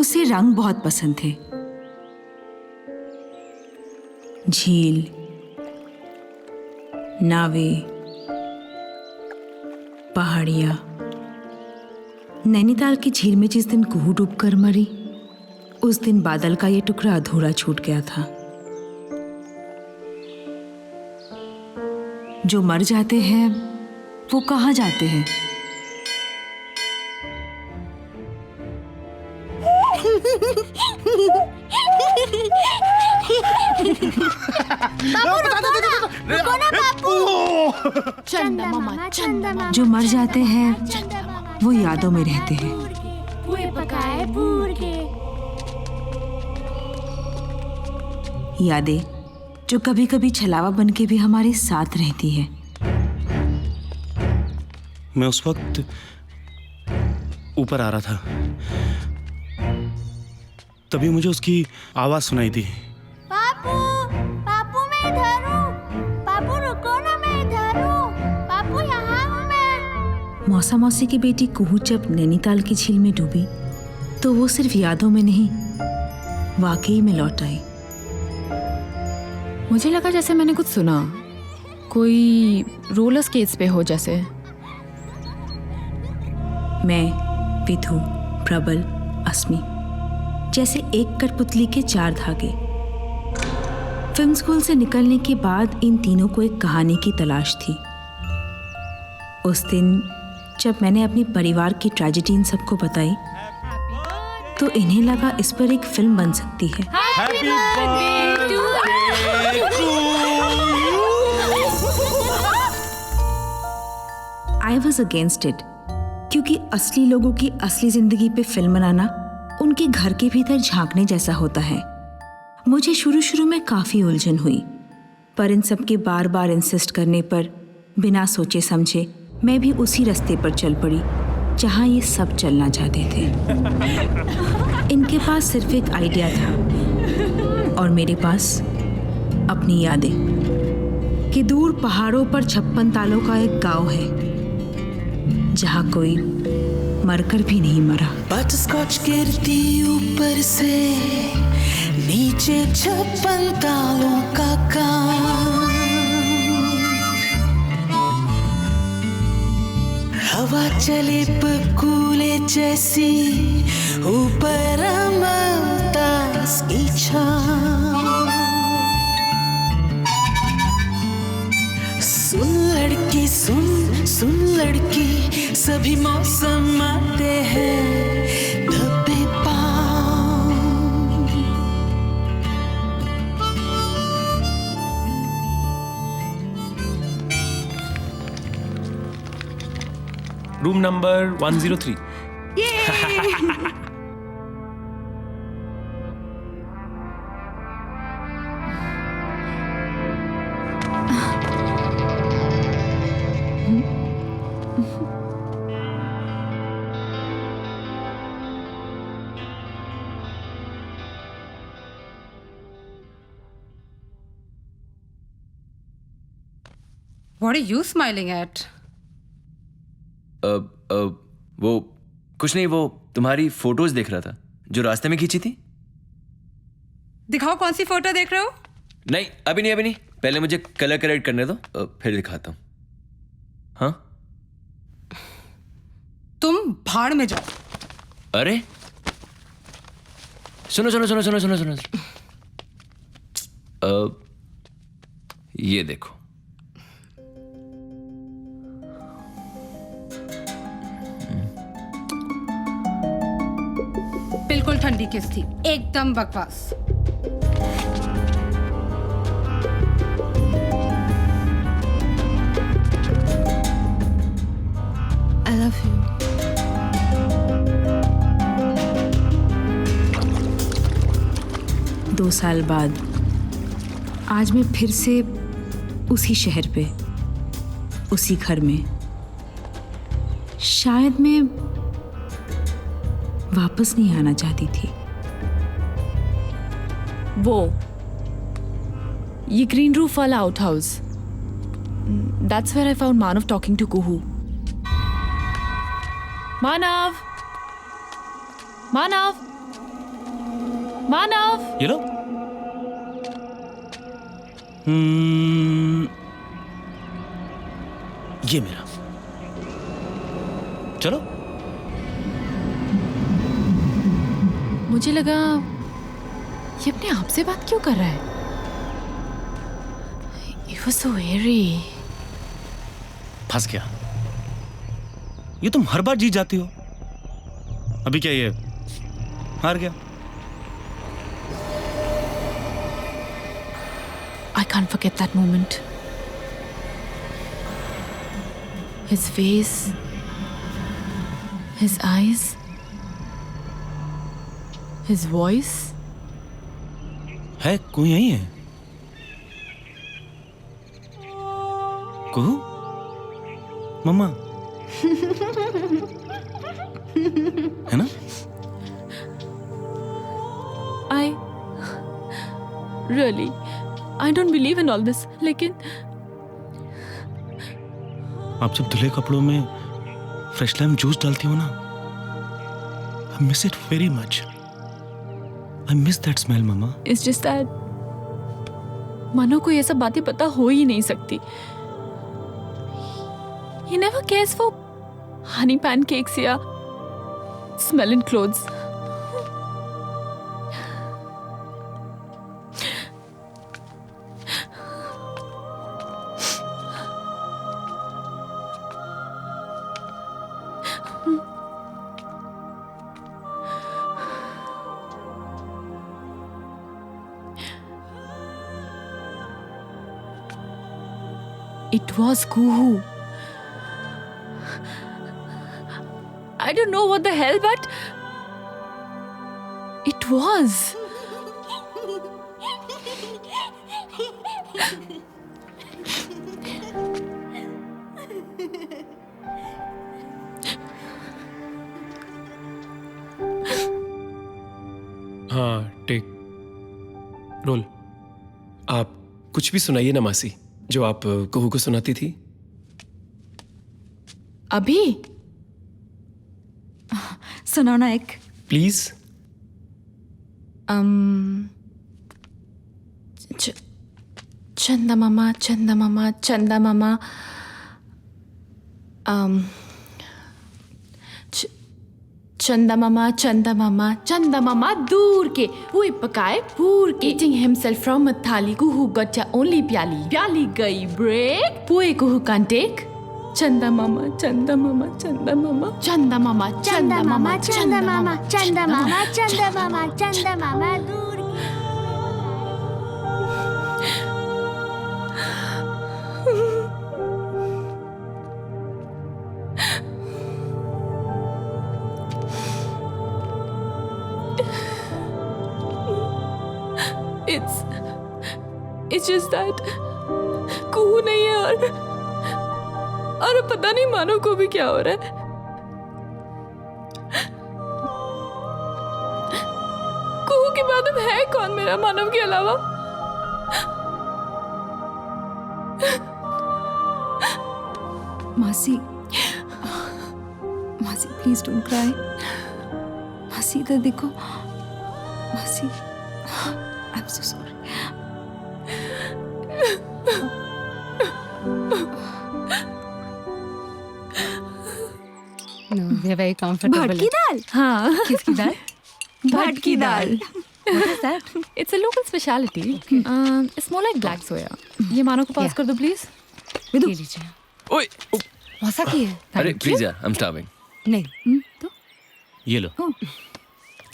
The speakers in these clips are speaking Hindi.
उसे रंग बहुत पसंद थे। झील, नावें, पहाड़ियां। नैनीताल की झील में जिस दिन कुहू डूबकर मरी, उस दिन बादल का ये टुकड़ा अधूरा छूट गया था। जो मर जाते हैं वो कहाँ जाते हैं? चंदा मामा, चंदा मामा। जो मर जाते हैं वो यादों में रहते हैं। यादें जो कभी कभी छलावा बन के भी हमारे साथ रहती है। मैं उस वक्त ऊपर आ रहा था, तभी मुझे उसकी आवाज सुनाई दी। पापू, पापू मैं इधर हूँ। पापू रुको ना, मैं इधर हूँ। पापू यहाँ हूँ मैं। मौसा मौसी की बेटी कुहू जब नैनीताल की झील में डूबी तो वो सिर्फ यादों में नहीं, वाकई में लौट आई। मुझे लगा जैसे मैंने कुछ सुना, कोई रोलर स्केट्स पे हो जैसे। मैं, विधु, प्रबल, अस्मी जैसे एक कठपुतली के 4 धागे। फिल्म स्कूल से निकलने के बाद इन तीनों को एक कहानी की तलाश थी। उस दिन जब मैंने अपने परिवार की ट्रेजेडी इन सबको बताई तो इन्हें लगा इस पर एक फिल्म बन सकती है। Happy birthday to I was against it, क्योंकि असली लोगों की असली जिंदगी पे फिल्म बनाना उनके घर के भीतर झांकने जैसा होता है। मुझे शुरू में काफी उलझन हुई, पर इन सब के बार बार इंसिस्ट करने पर बिना सोचे समझे मैं भी उसी रास्ते पर चल पड़ी जहां ये सब चलना चाहते थे। इनके पास सिर्फ एक आइडिया था और मेरे पास अपनी यादें कि दूर पहाड़ों पर 56 तालों का एक गांव है जहां कोई मरकर भी नहीं मरा। बटरस्कॉच गिरती ऊपर से नीचे 56 तालों का काम। हवा चले पकूले जैसी ऊपर अमलतास की छाँव। सुन लड़की, सुन सुन लड़की, सभी मौसम आते हैं दबे पाँव। Room number 103। What are you smiling at? वो कुछ नहीं, वो तुम्हारी फोटोज देख रहा था जो रास्ते में खींची थी। दिखाओ कौन सी फोटो देख रहे हो? नहीं अभी नहीं, पहले मुझे कलर करेक्ट करने दो, फिर दिखाता हूँ। हाँ तुम भाड़ में जाओ। अरे सुनो सुनो सुनो सुनो सुनो सुनो, ये देखो। बिल्कुल ठंडी किस थी, एकदम बकवास। I love you. दो साल बाद आज मैं फिर से उसी शहर पे, उसी घर में। शायद मैं वापस नहीं आना चाहती थी। वो ये ग्रीन रूफ वाला outhouse, that's where I found Manav talking to Kuhu. Manav, Manav, Manav, ये लो। ये मेरा। चलो। मुझे लगा ये अपने आप से बात क्यों कर रहा है? It was so eerie. फंस गया। ये तुम हर बार जीत जाती हो। अभी क्या ये हार गया? I can't forget that moment. His face, his eyes, his voice. है कोई यही है? कुहू? मम्मा? है ना? I don't believe in all this. लेकिन आप जब धुले कपड़ों में फ्रेश लाइम जूस डालती हो ना, I miss it very much. I miss that smell, mamma. it's just that मानो को ये सब बातें पता हो ही नहीं सकती। He never cares for honey pancakes या smelling clothes. It was Kuhu. I don't know what the hell, but it was. हाँ टेक रोल। आप कुछ भी सुनाइए ना मासी, जो आप कुहू को सुनाती थी। अभी सुनाओ ना एक। प्लीज। चंदा मामा, चंदा मामा, चंदा मामा, चंदा मामा, चंदा मामा, चंदा मामा दूर के हुए पकाए पूर के eating himself from a थाली कुहू गट्टा only प्याली प्याली गई ब्रेक पुए कुहू can't take चंदा मामा, चंदा मामा, चंदा मामा, चंदा मामा, चंदा मामा चंदा मामा चंदा मामा चंदा मामा चंदा मामा दूर It's just that कुहू नहीं है और पता नहीं मानो को भी क्या हो रहा है। कुहू के बाद अब है कौन मेरा मानव के अलावा? मासी, मासी प्लीज डोंट क्राई। मासी इधर देखो। मासी, I am so sorry. No, we are very comfortable. भटकी दाल। हाँ, किसकी दाल? भटकी दाल। What is that? it's a local specialty. It's more like black soya. ये मानो को पास कर दो प्लीज। ये लीजिए। ओए ओ, मौसा की है? अरे प्लीज यार, आई एम स्टार्विंग। नहीं। तो ये लो।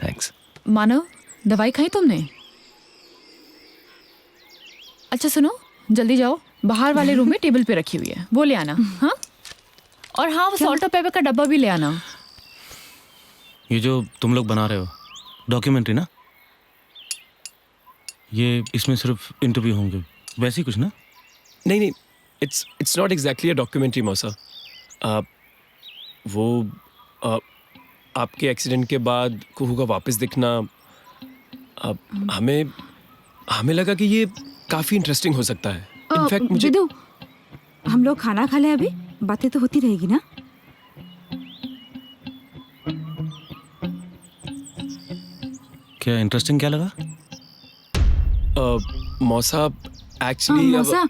थैंक्स। मानव, दवाई खाई तुमने? अच्छा सुनो, जल्दी जाओ, बाहर वाले रूम में टेबल पे रखी हुई है, वो ले आना। हाँ, और हाँ, वो सॉल्ट और पेपर का डब्बा भी ले आना। ये जो तुम लोग बना रहे हो डॉक्यूमेंट्री ना, ये इसमें सिर्फ इंटरव्यू होंगे, वैसे ही कुछ ना? नहीं नहीं, it's not exactly a documentary मौसा। वो आपके एक्सीडेंट के बाद कुहू का वापस दिखना, हमें लगा कि ये काफ़ी इंटरेस्टिंग हो सकता है। इनफैक्ट मुझे विदु, हम लोग खाना खा ले, अभी बातें तो होती रहेगी ना। क्या इंटरेस्टिंग क्या लगा? मौसा एक्चुअली मौसा,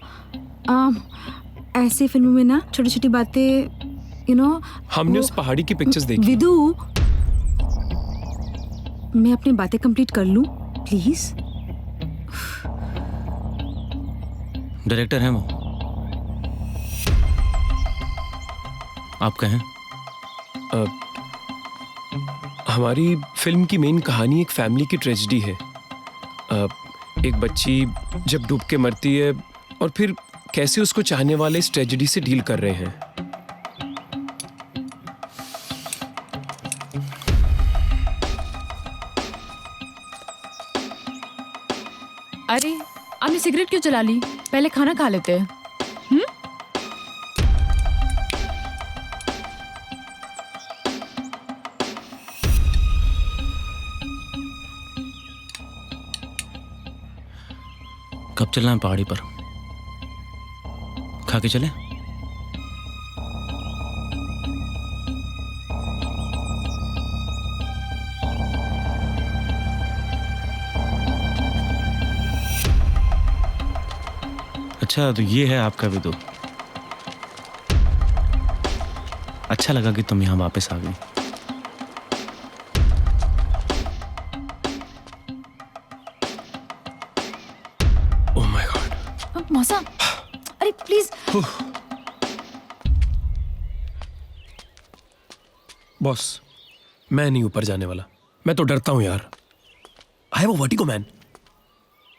ऐसी फिल्मों में ना छोटी छोटी बातें हमने उस पहाड़ी की पिक्चर्स देखी। विदु, मैं अपनी बातें कंप्लीट कर लूं प्लीज? डायरेक्टर हैं वो, आप कहें। हमारी फिल्म की मेन कहानी एक फैमिली की ट्रेजेडी है। एक बच्ची जब डूब के मरती है और फिर कैसे उसको चाहने वाले इस ट्रेजेडी से डील कर रहे हैं। अरे आपने सिगरेट क्यों जला ली? पहले खाना खा लेते हैं। कब चलना है पहाड़ी पर? खा के चले? अच्छा, तो ये है आपका विदु। अच्छा लगा कि तुम यहां वापस आ गई। Oh my God. मौसा, अरे प्लीज। बॉस, मैं नहीं ऊपर जाने वाला। मैं तो डरता हूं यार। I have a vertigo man.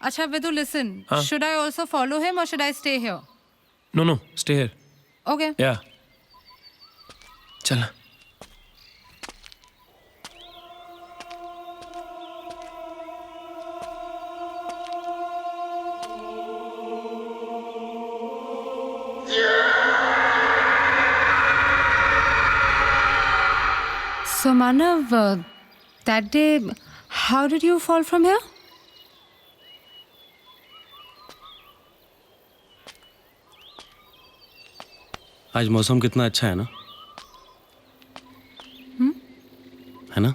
Acha, Vidu, listen. Huh? Should I also follow him or should I stay here? No, stay here. Okay. Yeah. चलना। So, Manav, that day, how did you fall from here? आज मौसम कितना अच्छा है ना? है ना?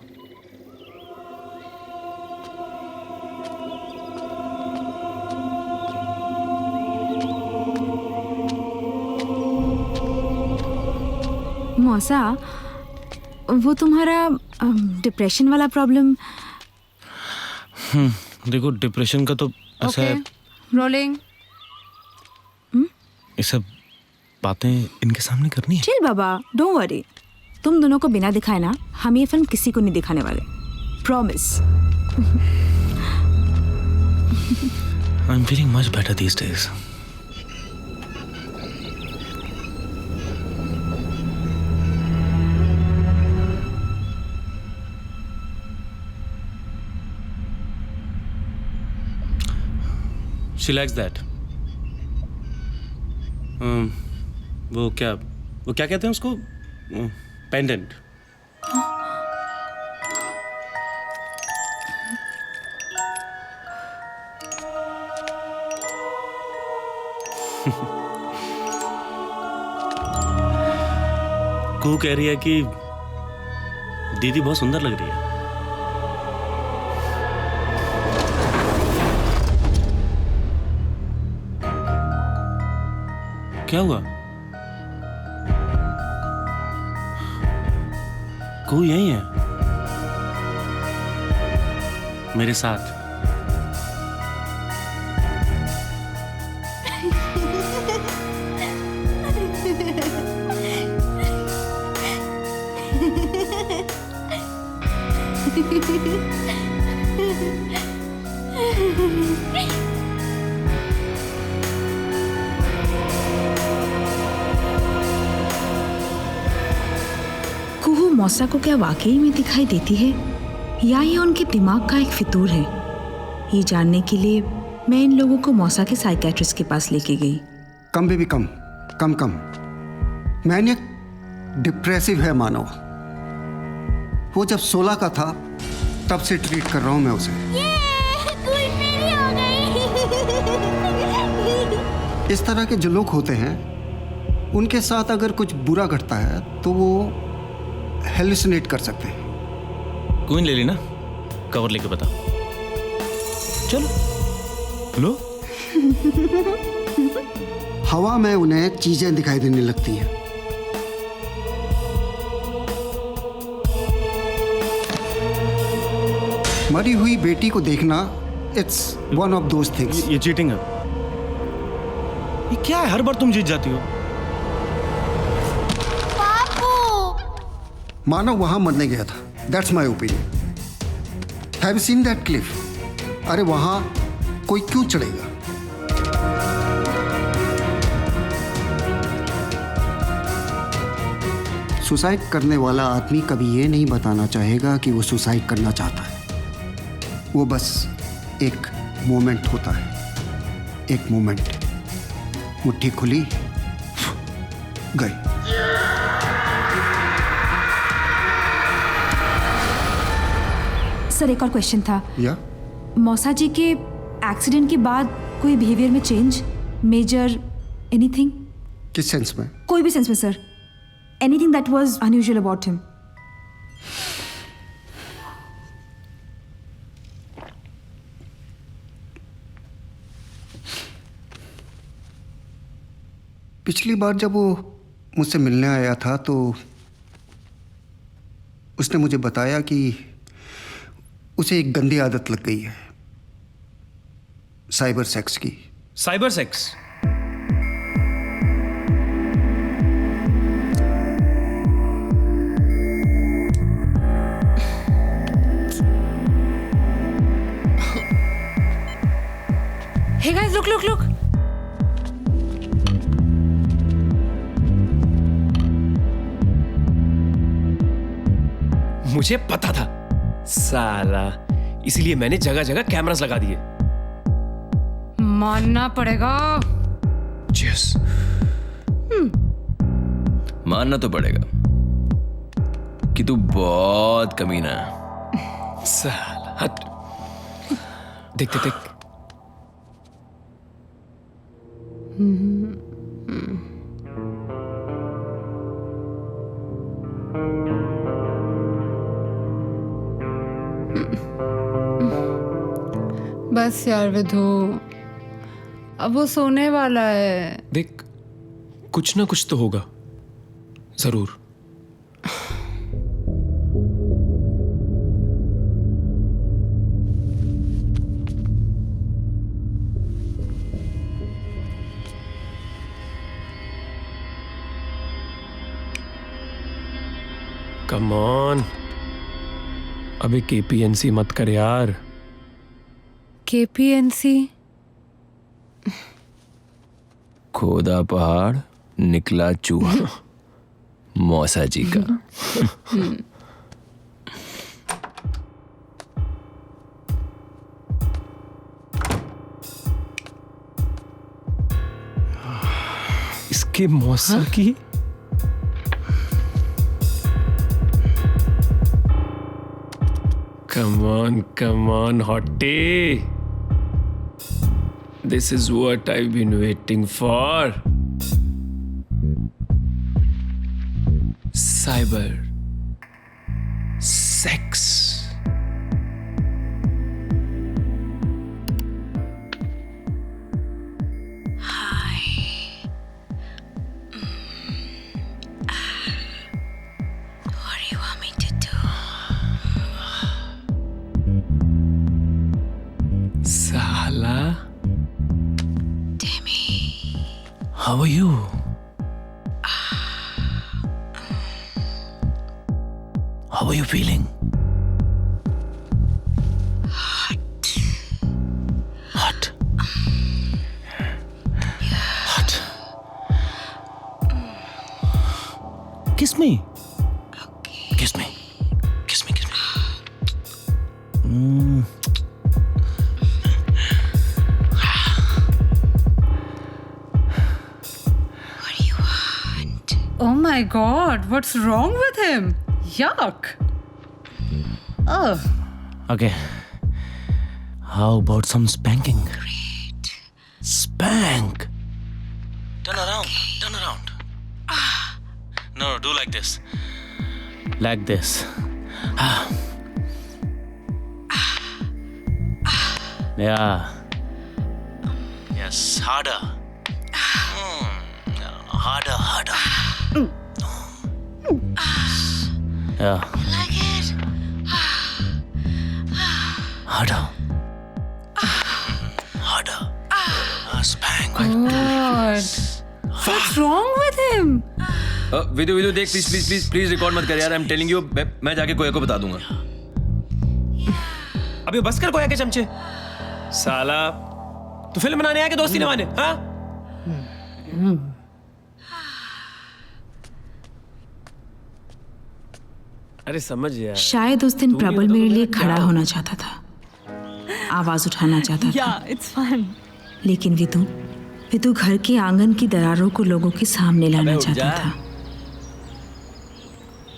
मौसा, वो तुम्हारा डिप्रेशन वाला प्रॉब्लम। देखो, डिप्रेशन का तो ऐसा है। Rolling. ये सब बातें इनके सामने करनी है। Chill Baba, don't worry. तुम दोनों को बिना दिखाए ना हम ये फिल्म किसी को नहीं दिखाने वाले, promise. I am feeling much better these days. She likes that. वो क्या कहते हैं उसको? पेंडेंट। कू कह रही है कि दीदी बहुत सुंदर लग रही है। क्या हुआ? कू यही है मेरे साथ। कुहू मौसा को क्या वाकई में दिखाई देती है या ये उनके दिमाग का एक फितूर है? ये जानने के लिए मैं इन लोगों को मौसा के साइकेट्रिस्ट के पास लेके गई। कम बेबी कम कम कम। मैनियक डिप्रेसिव है मानो। वो जब 16 का था तब से ट्रीट कर रहा हूं मैं उसे। मेरी हो गई। इस तरह के जो लोग होते हैं उनके साथ अगर कुछ बुरा घटता है तो वो हेलुसिनेट कर सकते हैं। क्वीन ले ली ना? कवर लेके बता। चलो लो। हवा में उन्हें चीजें दिखाई देने लगती हैं। मरी हुई बेटी को देखना, it's one of those things. ये चीटिंग है। ये क्या है, हर बार तुम जीत जाती हो। पापू मानव वहां मरने गया था, that's my opinion. Have you seen that Cliff? अरे वहां कोई क्यों चढ़ेगा? सुसाइड करने वाला आदमी कभी ये नहीं बताना चाहेगा कि वो सुसाइड करना चाहता है। वो बस एक मोमेंट होता है, एक मोमेंट। मुट्ठी खुली, गई। सर एक और क्वेश्चन था। या मौसा जी के एक्सीडेंट के बाद कोई बिहेवियर में चेंज, मेजर, एनीथिंग? किस सेंस में? कोई भी सेंस में sir. Anything that was unusual about him? पिछली बार जब वो मुझसे मिलने आया था तो उसने मुझे बताया कि उसे एक गंदी आदत लग गई है, साइबर सेक्स की। Cyber sex? Hey guys, look. मुझे पता था साला, इसीलिए मैंने जगह जगह कैमरास लगा दिए। मानना पड़ेगा। Cheers। मानना तो पड़ेगा कि तू बहुत कमीना है। साला हट। देख। बस यार विधु, अब वो सोने वाला है। देख, कुछ ना कुछ तो होगा जरूर। कम ऑन, अबे केपीएनसी मत कर यार। केपीएनसी? खोदा पहाड़ निकला चूहा, मौसा जी का। इसके मौसा की Come on, hottie. This is what I've been waiting for. Cyber sex. How are you? How are you feeling? Hot. Kiss me. Kiss me. Oh my God, what's wrong with him? Yuck. Ugh. Okay. How about some spanking? Great. Spank. Turn around. No, do like this. Yeah. Yes, harder. Harder, harder. Yeah. Like it? Harder. Harder. Spank. God. What's wrong with him? विदु देख, प्लीज रिकॉर्ड मत कर यार। आई एम टेलिंग यू, मैं जाके कोया को बता दूंगा। अबे बस कर कोया के चमचे। साला तू फिल्म बनाने आया कि दोस्ती निभाने? हाँ? अरे समझ यार। शायद उस दिन प्रबल मेरे लिए खड़ा होना चाहता था, आवाज उठाना चाहता था। It's fun. लेकिन विदु घर के आंगन की दरारों को लोगों के सामने लाना उठ चाहता जा। था।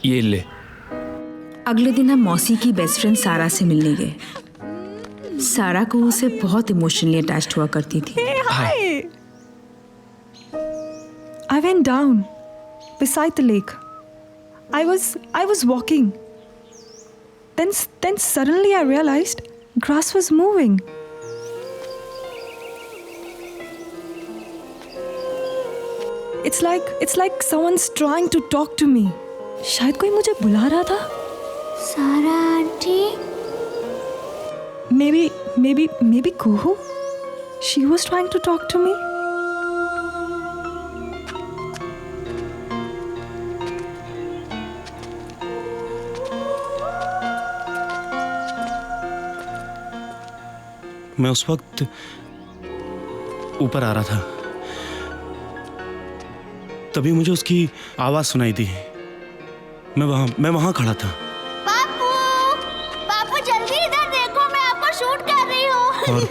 ये ले। अगले दिन हम मौसी की बेस्ट फ्रेंड सारा से मिलने गए। सारा को उसे बहुत इमोशनली अटैच्ड हुआ करती थी। I went down beside the lake. I was walking. Then suddenly I realized grass was moving. It's like someone's trying to talk to me. शायद कोई मुझे बुला रहा था. सारा aunty, Maybe Kuhu. She was trying to talk to me. मैं उस वक्त ऊपर आ रहा था, तभी मुझे उसकी आवाज सुनाई दी। मैं वहां खड़ा था। पापू जल्दी इधर देखो, मैं आपको शूट कर रही हूँ। और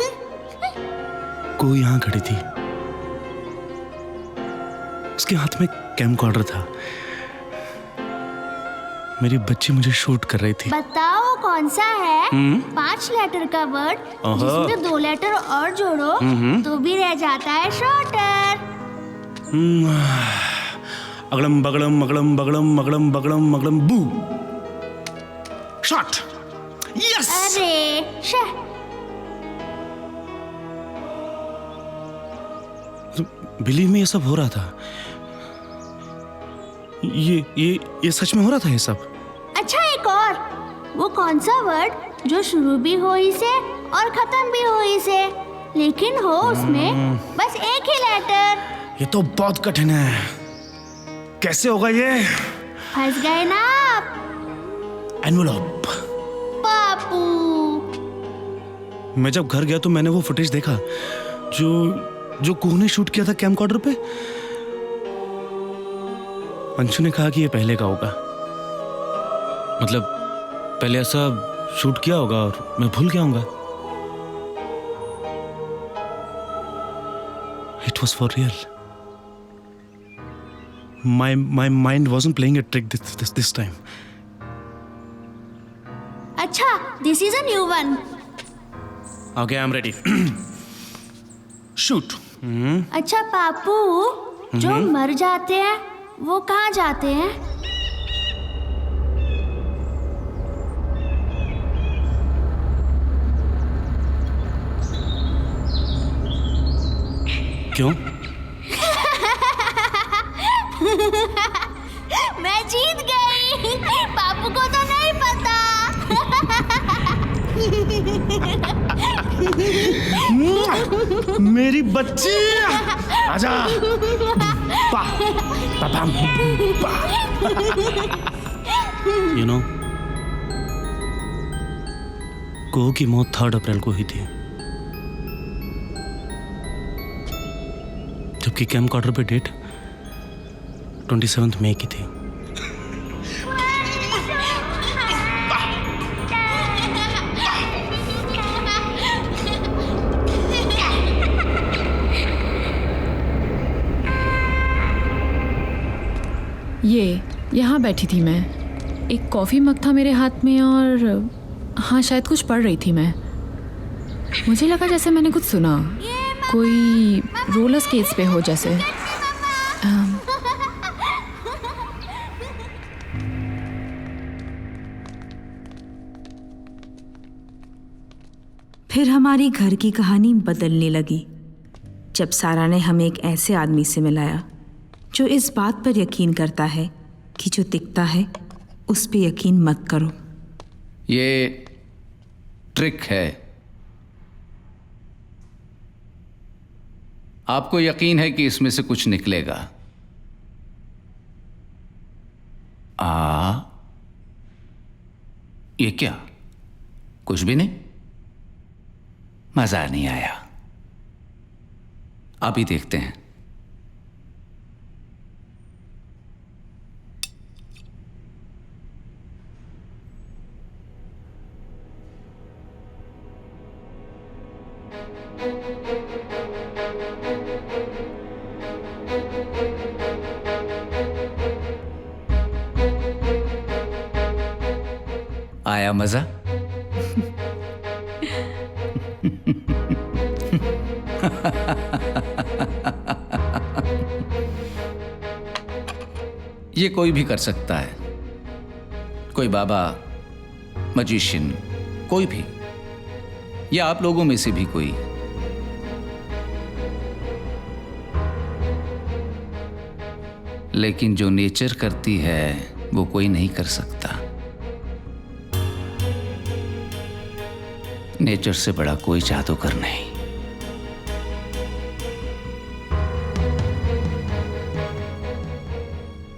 कोई यहाँ खड़ी थी, उसके हाथ में कैमकॉर्डर था। मेरी बच्ची मुझे शूट कर रही थी। बताओ कौन सा है? 5 लेटर का वर्ड जिसमें 2 लेटर और जोड़ो तो भी रह जाता है शॉर्टर। अगड़म बगड़म मगड़म बगड़म मगड़म बगड़म मगड़म बू शॉट। यस। अरे शे। बिलीव में ये सब हो रहा था। ये सच में हो रहा था ये सब। अच्छा एक और, वो कौन सा वर्ड जो शुरू भी हो ही से और खत्म भी हो ही से, लेकिन हो उसमें बस एक ही लेटर। ये तो बहुत कठिन है, कैसे होगा ये? फंस गए ना आप। एनवेलप। पापू। मैं जब घर गया तो मैंने वो फुटेज देखा जो कुहू ने शूट किया था कैमकॉर्डर पे। अंशु ने कहा कि ये पहले का होगा, मतलब पहले ऐसा शूट किया होगा और मैं भूल गया हूँगा। It was for real. My mind wasn't playing a trick this time. अच्छा, this is a new one. Okay, I'm ready. Shoot. अच्छा पापू, जो मर जाते हैं वो कहाँ जाते हैं? क्यों? मैं जीत गई। पापू को तो नहीं पता। मेरी बच्ची आजा। You know, कुहू की मौत 3 अप्रैल को हुई थी, जबकि कैमकॉर्डर पे डेट 27 मई की थी। यहाँ बैठी थी मैं, एक कॉफ़ी मग था मेरे हाथ में और हाँ शायद कुछ पढ़ रही थी मैं। मुझे लगा जैसे मैंने कुछ सुना, कोई रोलर स्केट्स पे हो जैसे। फिर हमारी घर की कहानी बदलने लगी जब सारा ने हमें एक ऐसे आदमी से मिलाया जो इस बात पर यकीन करता है कि जो दिखता है उस पे यकीन मत करो। ये ट्रिक है। आपको यकीन है कि इसमें से कुछ निकलेगा। ये क्या? कुछ भी नहीं? मजा नहीं आया। अभी देखते हैं। आया मजा? ये कोई भी कर सकता है, कोई बाबा, मजिशियन, कोई भी, या आप लोगों में से भी कोई। लेकिन जो नेचर करती है वो कोई नहीं कर सकता। नेचर से बड़ा कोई जादूगर नहीं।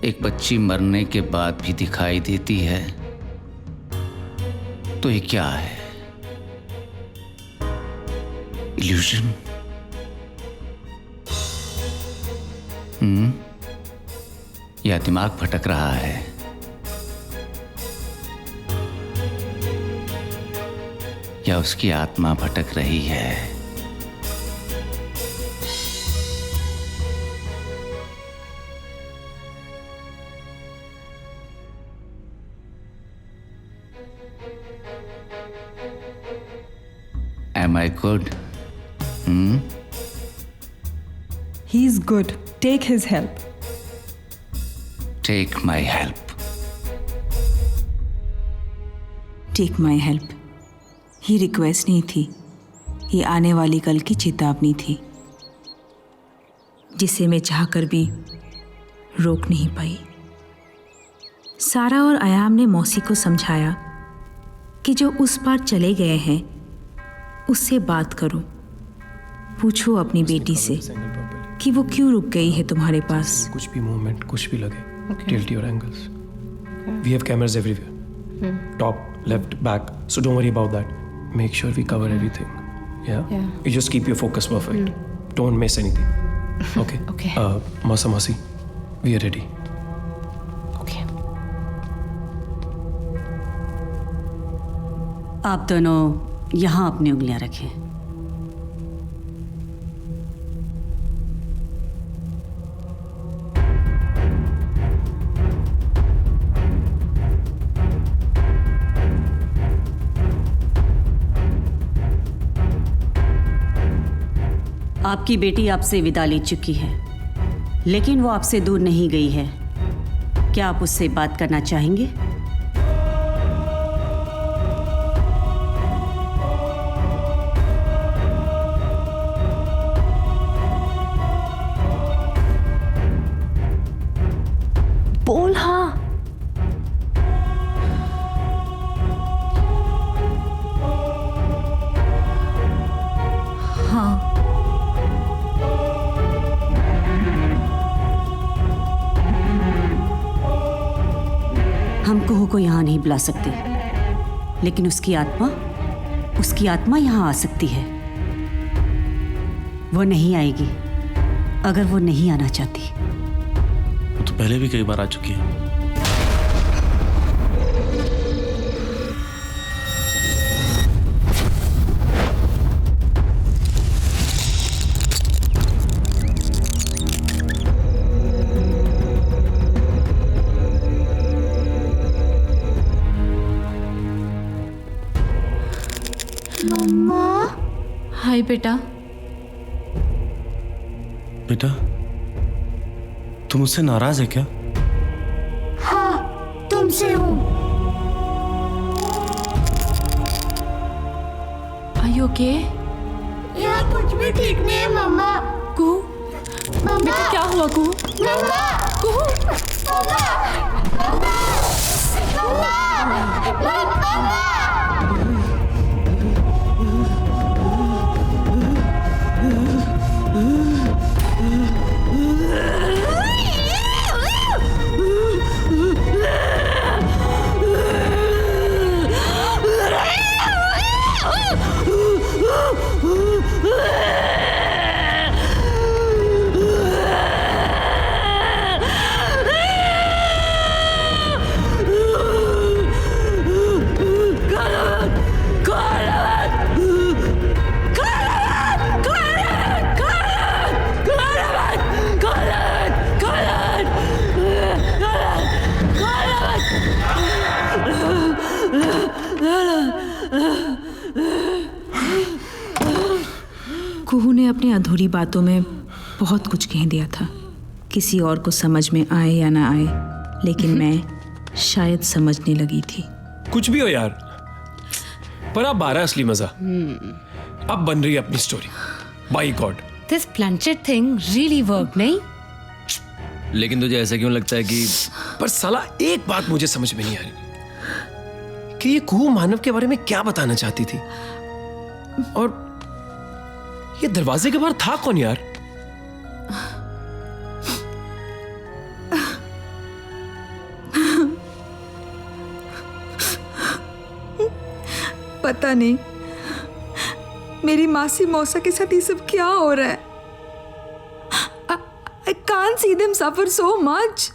एक बच्ची मरने के बाद भी दिखाई देती है तो ये क्या है? इल्यूजन? या दिमाग भटक रहा है? या उसकी आत्मा भटक रही है? Am I good? He's good. Take his help. Take my help. Take my help. ये रिक्वेस्ट नहीं थी, ये आने वाली कल की चेतावनी थी जिसे मैं चाहकर भी रोक नहीं पाई। सारा और अयाम ने मौसी को समझाया कि जो उस पार चले गए हैं उससे बात करो, पूछो अपनी बेटी से कि वो क्यों रुक गई है तुम्हारे पास। कुछ भी मूवमेंट, कुछ भी लगे, tilt your angles. We have cameras everywhere. Top, left, back. So don't worry about that. Make sure we cover everything. Yeah? You just keep your focus perfect. Don't miss anything. Okay? Okay. Masi, we are ready. Okay. आप दोनों यहाँ अपनी उंगलियां रखें। आपकी बेटी आपसे विदा ले चुकी है, लेकिन वो आपसे दूर नहीं गई है। क्या आप उससे बात करना चाहेंगे? बोल हाँ। हम कुहू को यहाँ नहीं बुला सकते, लेकिन उसकी आत्मा यहाँ आ सकती है। वो नहीं आएगी अगर वो नहीं आना चाहती। वो तो पहले भी कई बार आ चुकी है। हाय बेटा। बेटा, तुम मुझसे नाराज है क्या? हाँ, तुमसे हूँ। Are you you okay? यहाँ कुछ भी ठीक नहीं है मम्मा। कुहू, मम्मा बेटा क्या हुआ कुहू? मम्मा कुहू, कुहू ने अपनी अधूरी बातों में बहुत कुछ कह दिया था, किसी और को समझ में आए या ना आए, लेकिन मैं शायद समझने लगी थी। कुछ भी हो यार, पर अब 12 असली मजा। अब बन रही है अपनी story. By God, This planchet thing really worked, नहीं? लेकिन तुझे ऐसा क्यों लगता है कि पर साला एक बात मुझे समझ में नहीं आ रही कि ये कुहू मानव के बारे में क्या बताना चाहती थी, और ये दरवाजे के बाहर था कौन यार? पता नहीं मेरी मासी मौसा के साथ ये सब क्या हो रहा है। I can't see them suffer so much.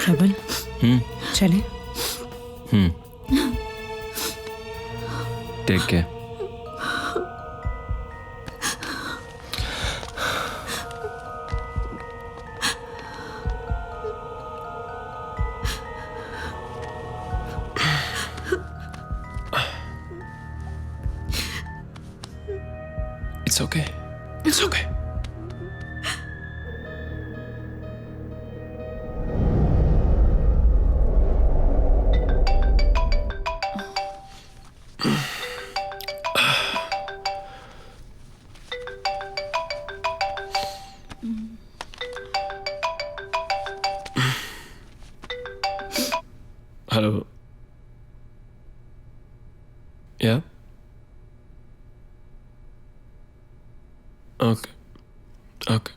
Prabal, चले? Take care. It's okay. It's okay. Hello. Yeah. Okay. Okay.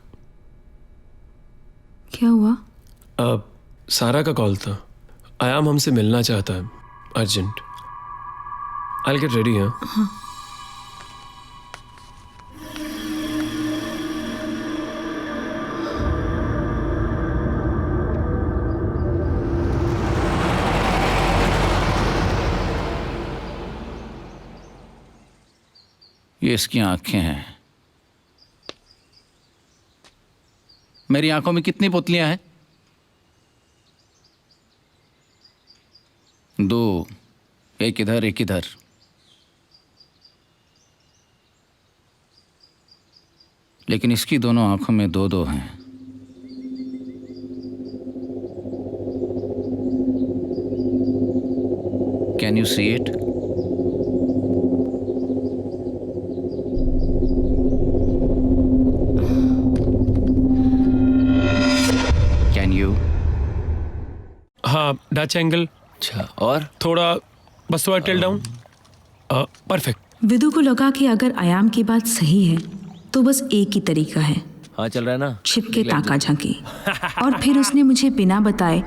क्या हुआ? सारा का कॉल था। आयाम हमसे मिलना चाहता है, अर्जेंट। I'll get ready, हाँ? ये इसकी आंखें हैं। मेरी आंखों में कितनी पुतलियां हैं? 2, एक इधर एक इधर। लेकिन इसकी दोनों आंखों में 2-2 हैं। Can you see it? हाँ, डच एंगल। अच्छा, और थोड़ा बस थोड़ा टिल डाउन। परफेक्ट। विदु को लगा कि अगर आयाम की बात सही है तो बस एक ही तरीका है। हाँ, चल रहा है ना? छिप के ताका झांकी। और फिर उसने मुझे बिना बताए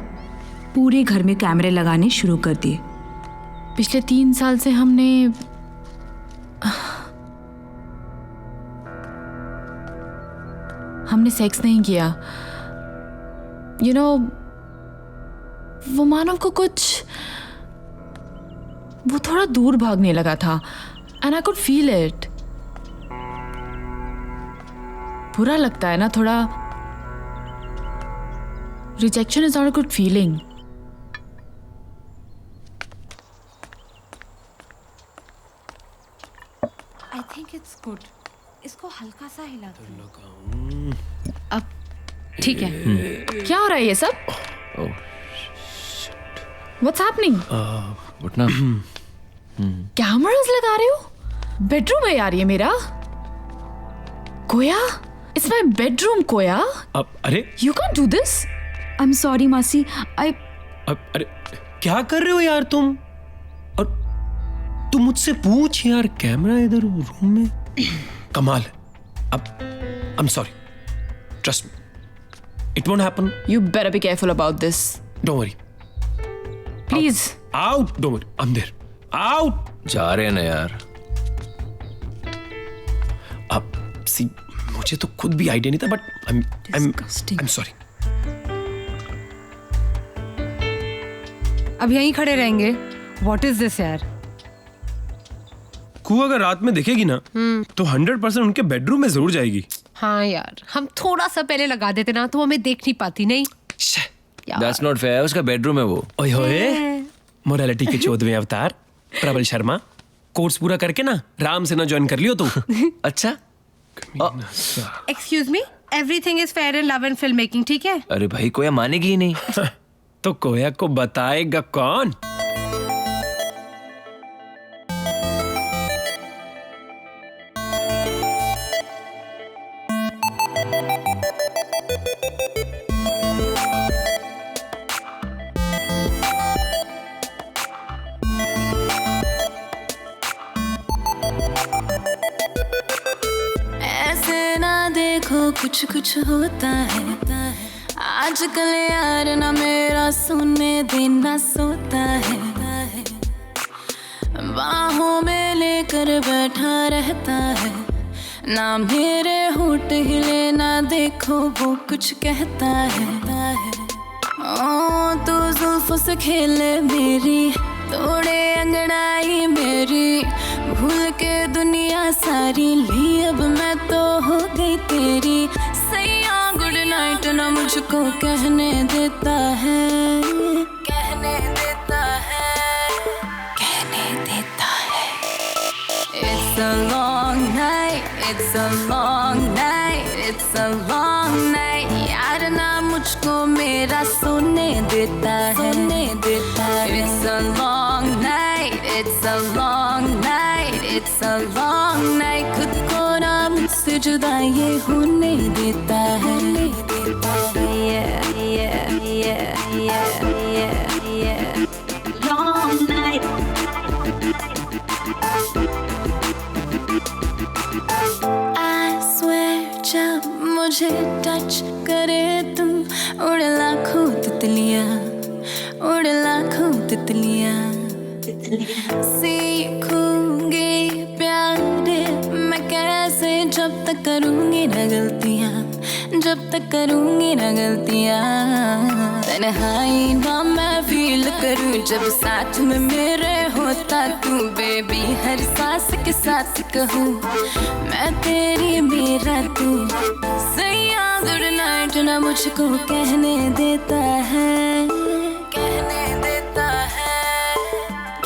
पूरे घर में कैमरे लगाने शुरू कर दिए। पिछले 3 साल से हमने सेक्स नहीं किया। यू नो, वो मानव को वो थोड़ा दूर भागने लगा था, and I could feel it. बुरा लगता है ना थोड़ा। Rejection is not a good feeling. It's good. इसको हल्का सा हिला दो. अब ठीक है. क्या हो रहा है ये सब? What's happening? उठना. कैमरास लगा रहे हो? बेडरूम है यार ये मेरा. कोया? It's my bedroom, कोया. अब अरे You can't do this. I'm sorry, मासी. अब अरे क्या कर रहे हो यार तुम? और तू मुझसे पूछ यार, कैमरा इधर रूम में. कमाल है. अब I'm sorry. Trust me. It won't happen. You better be careful about this. Don't worry. Please. Out. Don't worry. I'm there. Out. जा रहे हैं ना यार. अब सी मुझे तो खुद भी आइडिया नहीं था, बट I'm sorry. अब यहीं खड़े रहेंगे. What is this यार? कू अगर रात में देखेगी ना तो 100% उनके बेडरूम में जरूर जाएगी. हाँ यार, हम थोड़ा सा पहले लगा देते ना तो हमें देख नहीं पाती. नहीं That's not fair. उसका बेडरूम है वो. ओए होए, मोरालिटी के 14वें अवतार प्रबल शर्मा. कोर्स पूरा करके ना राम सेना ज्वाइन कर लियो तू. अच्छा. Excuse me, everything is fair in love and film making. ठीक है. अरे भाई कोया मानेगी ही नहीं. तो कोया को बताएगा कौन? ऐसे ना देखो कुछ कुछ होता है. आजकल यार ना मेरा सोने दिन ना सोता है. बाहों में लेकर बैठा रहता है. ना मेरे होठ हिले ना देखो वो कुछ कहता है. ओ तू जुल्फों से खेले मेरी, तोड़े अंगड़ाई मेरी, भूल के दुनिया सारी ली. अब मैं तो हो गई तेरी. सैया गुड नाइट ना मुझको कहने देता है. कहने देता है. कहने देता है. It's a long night. It's a long night. It's a long night. यार ना मुझको मेरा सोने देता है. सोने देता है. It's a long night. It's a long night. It's a long night. खुद को ना मुझसे जुदा ये होने देता है. Yeah, yeah, yeah, yeah, yeah, yeah. Long night. I swear जब मुझे टच करे तू, उड़ लाखों तितलियां, उड़ लाखों तितलियां. सीखूंगी प्यारे मैं कैसे, जब तक करूंगी ना गलतियां, जब तक करूंगी ना गलतियां. तन्हाई ना मैं फील करूं जब साथ में मेरे होता तू. बेबी हर सांस के साथ कहूं मैं तेरी मेरा तू. सैया गुड नाइट ना मुझको कहने देता है. कहने देता है.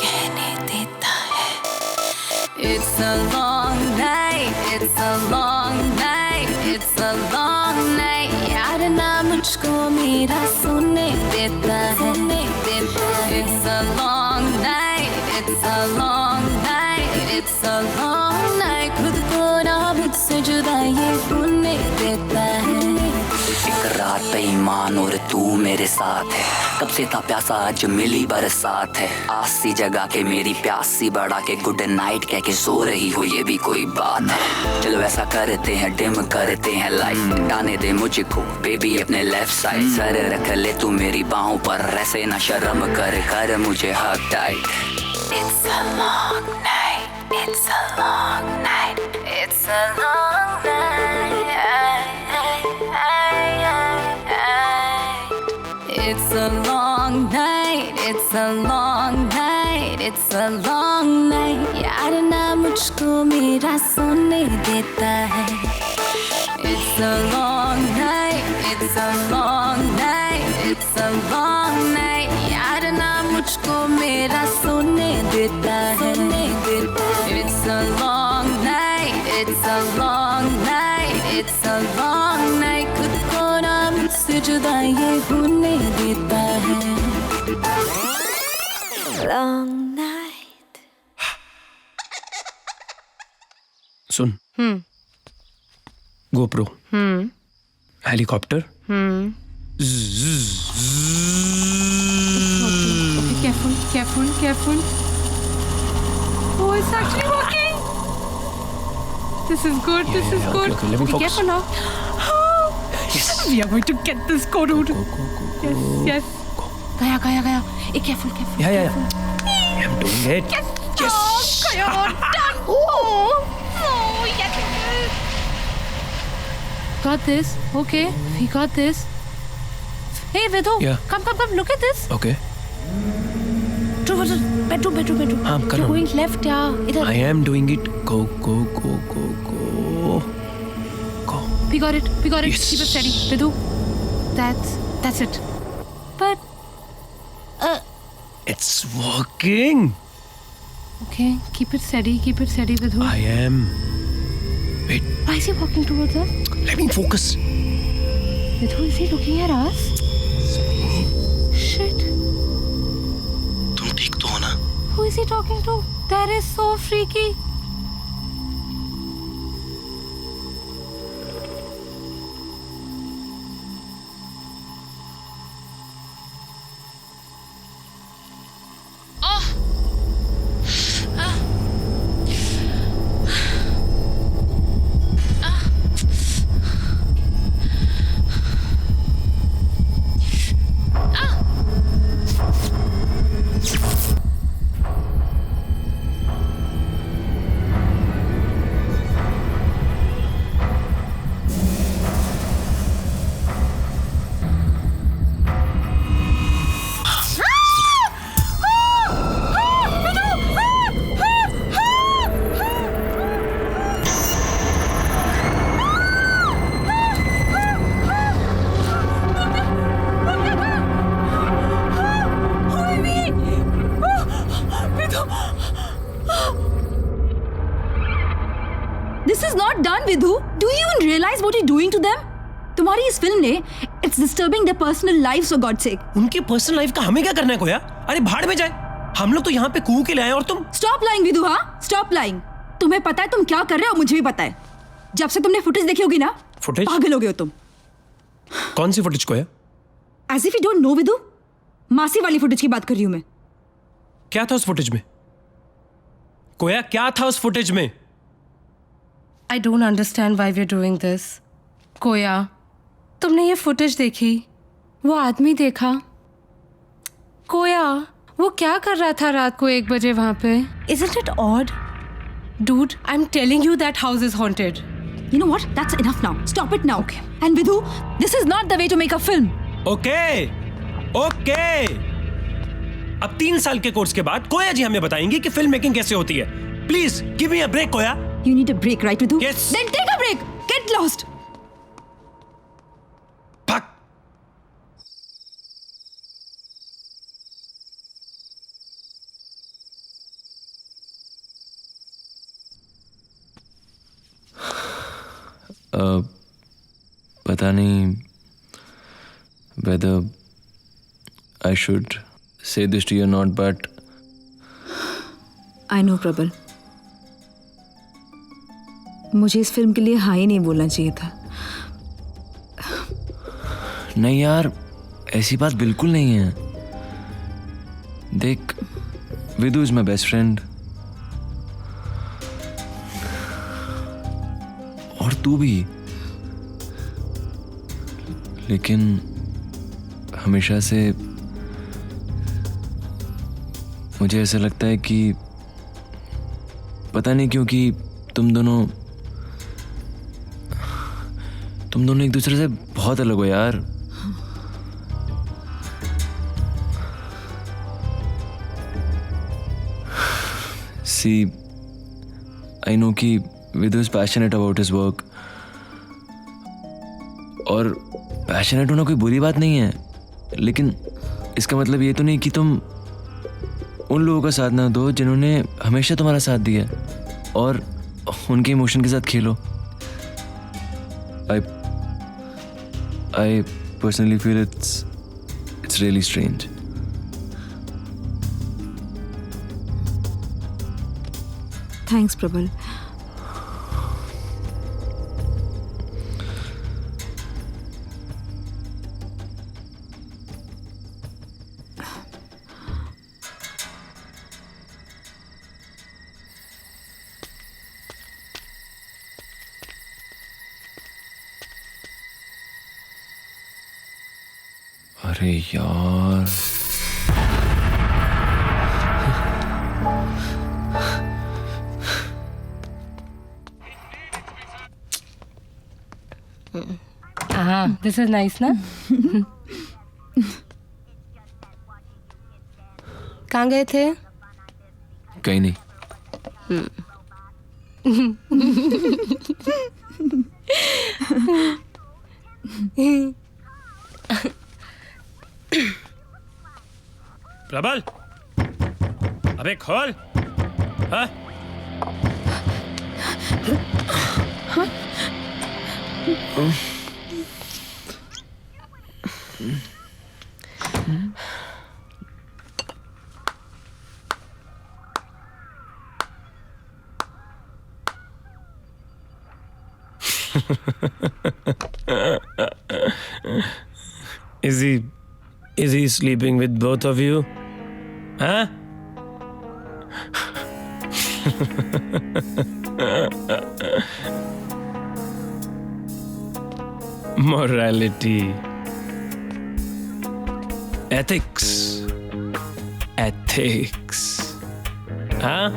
कहने देता है. It's a long night. It's a long night. It's a long night. यार ना मुझको मेरा सोने देता है. सोने देता है. It's a long night. It's a long night. It's a long night. खुद को ना मुझसे जुदा ये होने देता है. एक रात बेईमान और तू मेरे साथ है. कब से था प्यासा आज मिली बरसात है. आसी जगह के मेरी प्यासी बढ़ा के गुड नाइट कह के सो रही हो ये भी कोई बात है. चलो ऐसा करते हैं डिम करते हैं लाइट. डाने दे मुझको बेबी अपने लेफ्ट साइड. सर रख ले तू मेरी बाहों पर, ऐसे ना शर्म कर कर मुझे हक tight. It's a long night. It's a long night. It's a long night. It's a long night. It's a long night. It's a long night. यार ना मुझको मेरा सोने देता है. It's a long night. It's a long night. It's a long night. यार ना मुझको मेरा सोने देता है. It's a long night. जुदा ये होने देता है। सुन, GoPro, helicopter, Careful, careful, careful. Oh, it's actually working. This is good. This is good. okay, let me Be focus. careful now. Oh, we are going to get this go, dude. Yes, yes. Gaya, gaya, gaya. Hey, careful, careful. Yeah. I'm doing it. Yes. Oh, Gaya, done. Oh, yes. Got this. Okay, we got this. Hey, Vidhu. Yeah. Come. Look at this. Okay. Bedroom. हाँ, कर रहा You're हूँ. going left, yeah. इधर. I am doing it. Go. We got it. Yes. Keep it steady. Vidhu. That's it. But It's working. okay, keep it steady, Vidhu. I am. Wait, Why is he walking towards us? let me focus. Vidhu, is he looking at us? Shit. तुम ठीक तो हो ना? Who is he talking to? That is so freaky. This is not done, Vidhu. Do you even realize what you're doing to them? तुम्हारी इस फिल्म ने it's disturbing their personal lives for God's sake. उनकी पर्सनल लाइफ का हमें क्या करना है कोया? अरे भाड़ में जाए. हम लोग तो यहाँ पे कूह के ले आए और तुम. Stop lying, Vidhu, हाँ? Stop lying. तुम्हें पता है तुम क्या कर रहे हो, मुझे भी पता है. जब से तुमने फुटेज देखी होगी ना, फुटेज? पागल हो गए हो तुम. कौन सी footage Koya? As if you don't know, Vidhu. मासी वाली फुटेज की बात कर रही हूँ मैं. क्या था उस फुटेज में? कोया क्या था उस फुटेज में? I don't understand why we're doing this. कोया, तुमने ये फुटेज देखी? वो आदमी देखा? कोया, वो क्या कर रहा था रात को 1 बजे वहाँ पे? Isn't it odd? Dude, I'm telling you that house is haunted. You know what? That's enough now. Stop it now. Okay. And Vidhu, this is not the way to make a film. Okay. अब 3 साल के कोर्स के बाद कोया जी हमें बताएंगी कि फिल्म मेकिंग कैसे होती है. Please give me a break Koya. You need a break, right, Vidhu? Yes. Then take a break. Get lost. Fuck. पता नहीं whether I should say this to you or not, but I know, प्रबल. मुझे इस फिल्म के लिए हाँ ही नहीं बोलना चाहिए था. नहीं यार, ऐसी बात बिल्कुल नहीं है. देख, विदु इज माई बेस्ट फ्रेंड और तू भी. लेकिन हमेशा से मुझे ऐसा लगता है कि पता नहीं क्यों कि तुम दोनों एक दूसरे से बहुत अलग हो यार. See, I know कि Vidhu is passionate about his work और पैशनेट होना कोई बुरी बात नहीं है, लेकिन इसका मतलब ये तो नहीं कि तुम उन लोगों का साथ ना दो जिन्होंने हमेशा तुम्हारा साथ दिया और उनके इमोशन के साथ खेलो. personally feel it's really strange. Thanks, Prabal. अरे यार, हाँ, this is nice ना? कहाँ गए थे? कहीं नहीं. प्रबल, अबे खोल. हाँ? Is he sleeping with both of you? Huh? Morality. Ethics. Huh?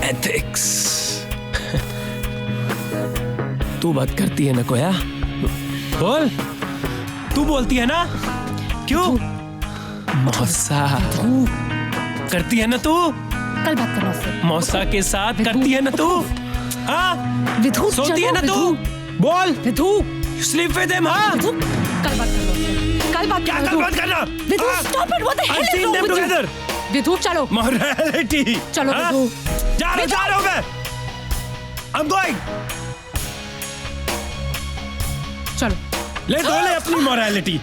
Ethics. तू बात करती है ना कोया? बोल. तू बोलती है ना? क्यों? मौसा करती है ना तू? कल बात करना उससे. मौसा के साथ करती है ना तू? हाँ? विधु, सोती है ना तू? बोल. Vidhu, sleep with him. हाँ? विधु, कल बात करना. कल बात क्या कल बात करना? Vidhu, stop it. What the hell is wrong with you? Vidhu, चलो. Morality. चलो विधु. जा रहा हूँ मैं. I'm going. चलो. ले अपनी मोरालिटी.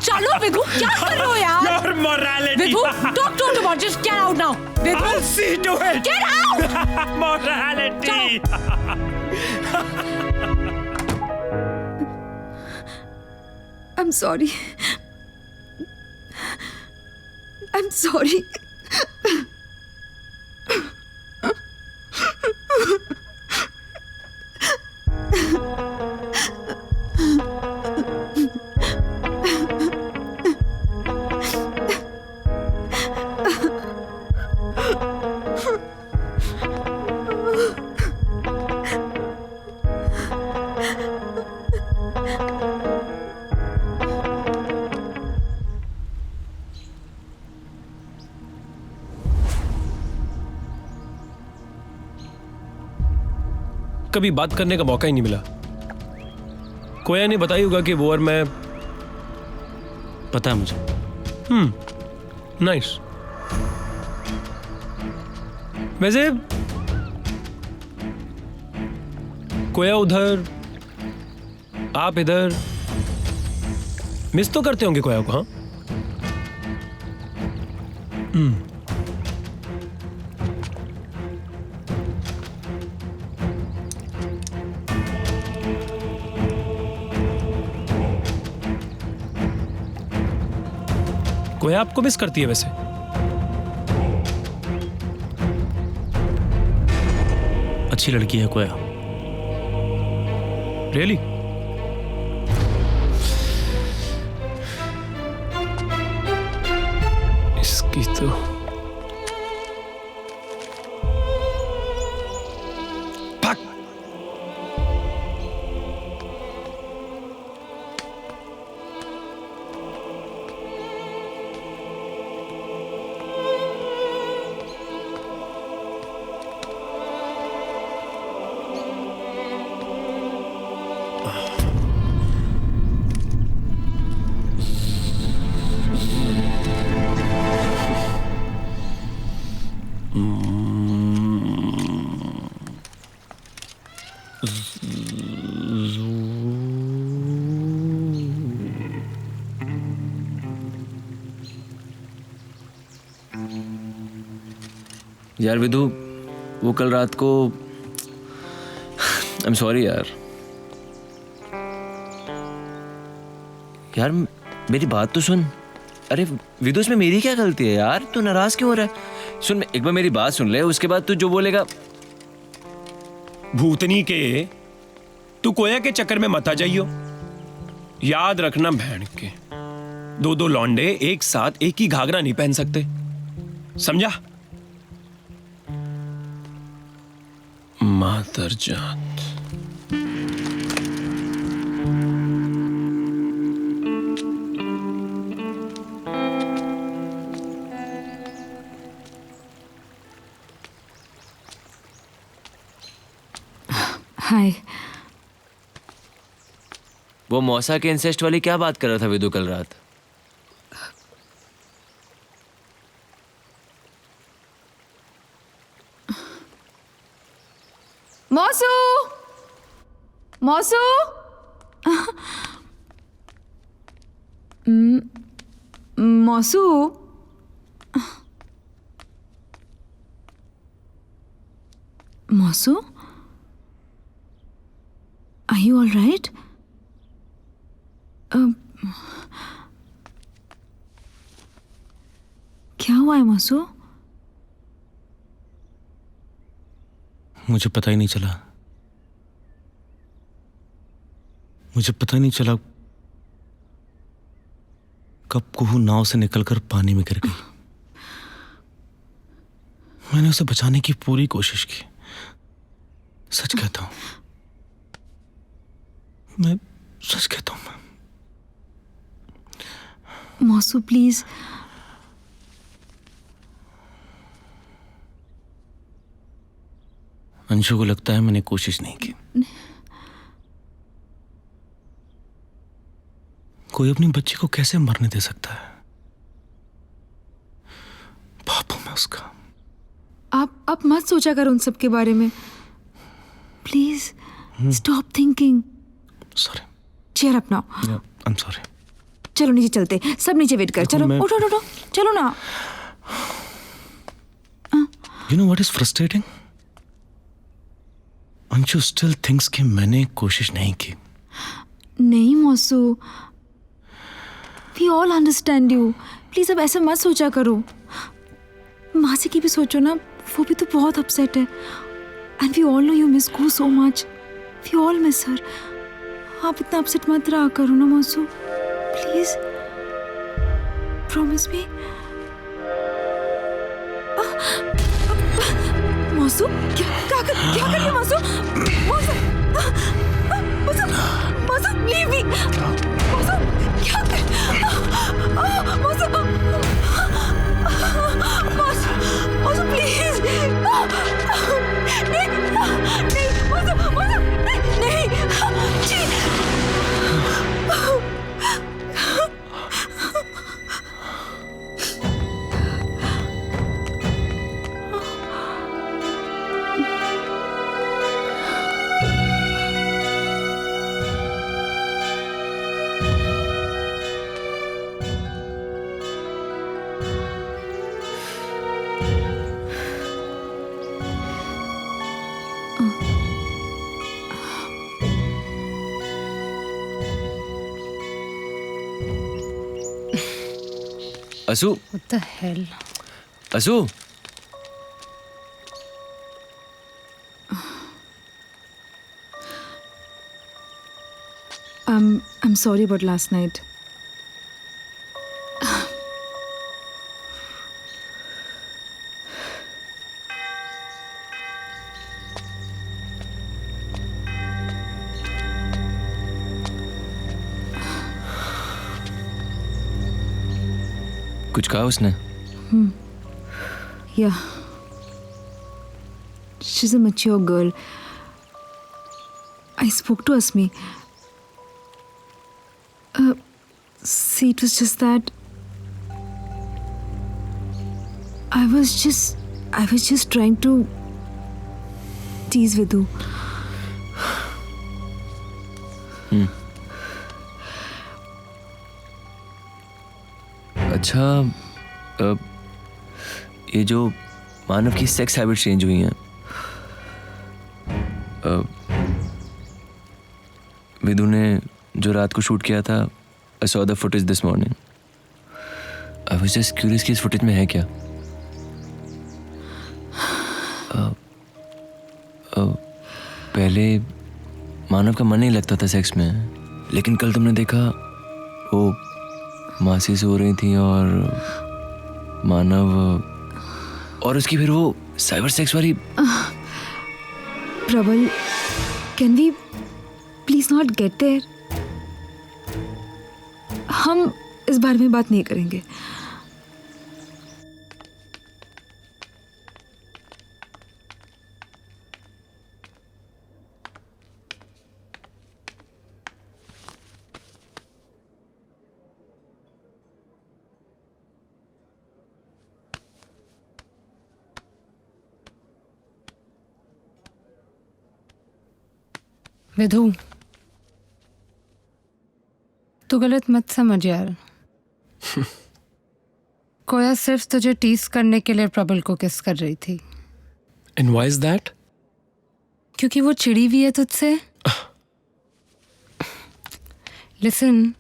चलो विधु, क्या कर रहे हो यार? Your morality. Vidhu, don't about just get out now. Vidhu, I'll see to it. Get out. Morality. I'm sorry. I'm sorry. कभी बात करने का मौका ही नहीं मिला. कोया ने बताई होगा कि वो और मैं. पता है मुझे. नाइस. वैसे कोया उधर, आप इधर. मिस तो करते होंगे कोया को. हाँ. कोया आपको मिस करती है वैसे? अच्छी लड़की है कोया. रियली? इसकी तो यार विदु, वो कल रात को आई एम सॉरी यार। यार मेरी बात तो सुन। अरे विदु, इसमें मेरी क्या गलती है यार? तू नाराज क्यों हो रहा है? सुन, एक बार मेरी बात सुन ले, उसके बाद तू जो बोलेगा। भूतनी के तू कोया के चक्कर में मत आ जाइयो। याद रखना बहन के, दो दो लौंडे एक साथ एक ही घाघरा नहीं पहन सकते, समझा? मातर जात। हाय। वो मौसा के इंसेस्ट वाली क्या बात कर रहा था विदु कल रात? मौसू, मौसू, मौसू, मौसू, are you all right? क्या हुआ है मौसू? मुझे पता ही नहीं चला। मुझे पता ही नहीं चला कब कुहू नाव से निकलकर पानी में गिर गई। मैंने उसे बचाने की पूरी कोशिश की, सच कहता हूं, मैं सच कहता हूं। मौसू प्लीज। अंशु को लगता है मैंने कोशिश नहीं की। कोई अपनी बच्ची को कैसे मरने दे सकता है? बाप हूं मैं उसका। आप मत सोचा करो उन सब के बारे में, please stop thinking. Sorry. Cheer up now. I am sorry. चलो नीचे चलते, सब नीचे वेट कर। चलो उठो उठो, चलो ना। You know what is frustrating? Anshu still thinks कि मैंने कोशिश नहीं की। नहीं मौसू, we all understand you. Please अब ऐसा मत सोचा करो। मासी की भी सोचो ना, वो भी तो बहुत अपसेट है। And we all know you miss Gu so much. We all miss her. आप इतना अपसेट मत रहा करो ना मौसू, प्लीज। Promise me. मौसू, क्या कर रही है मौसू? मौसू, leave me. मौसू, क्या कर? मौसू, मौसू, please. नहीं, मौसू, नहीं. असू, What the hell? असू, I'm sorry about last night. कुछ कहा उसने? Yeah. She's a mature girl. I spoke to Asmi. See, it was just that I was just trying to tease Vidu. अच्छा, ये जो मानव की सेक्स हैबिट चेंज हुई हैं। विदु ने जो रात को शूट किया था, I saw the footage this morning. I was just curious कि इस फुटेज में है क्या। पहले मानव का मन नहीं लगता था सेक्स में, लेकिन कल तुमने देखा वो मासी से हो रही थी और मानव और उसकी फिर वो साइबर सेक्स वाली। Prabal, can we please not get there? हम इस बारे में बात नहीं करेंगे। विधु, तू गलत मत समझ यार। कोया सिर्फ तुझे टीस करने के लिए प्रबल को किस कर रही थी। And why is that? क्योंकि वो चिड़ी हुई है तुझसे। लिसन,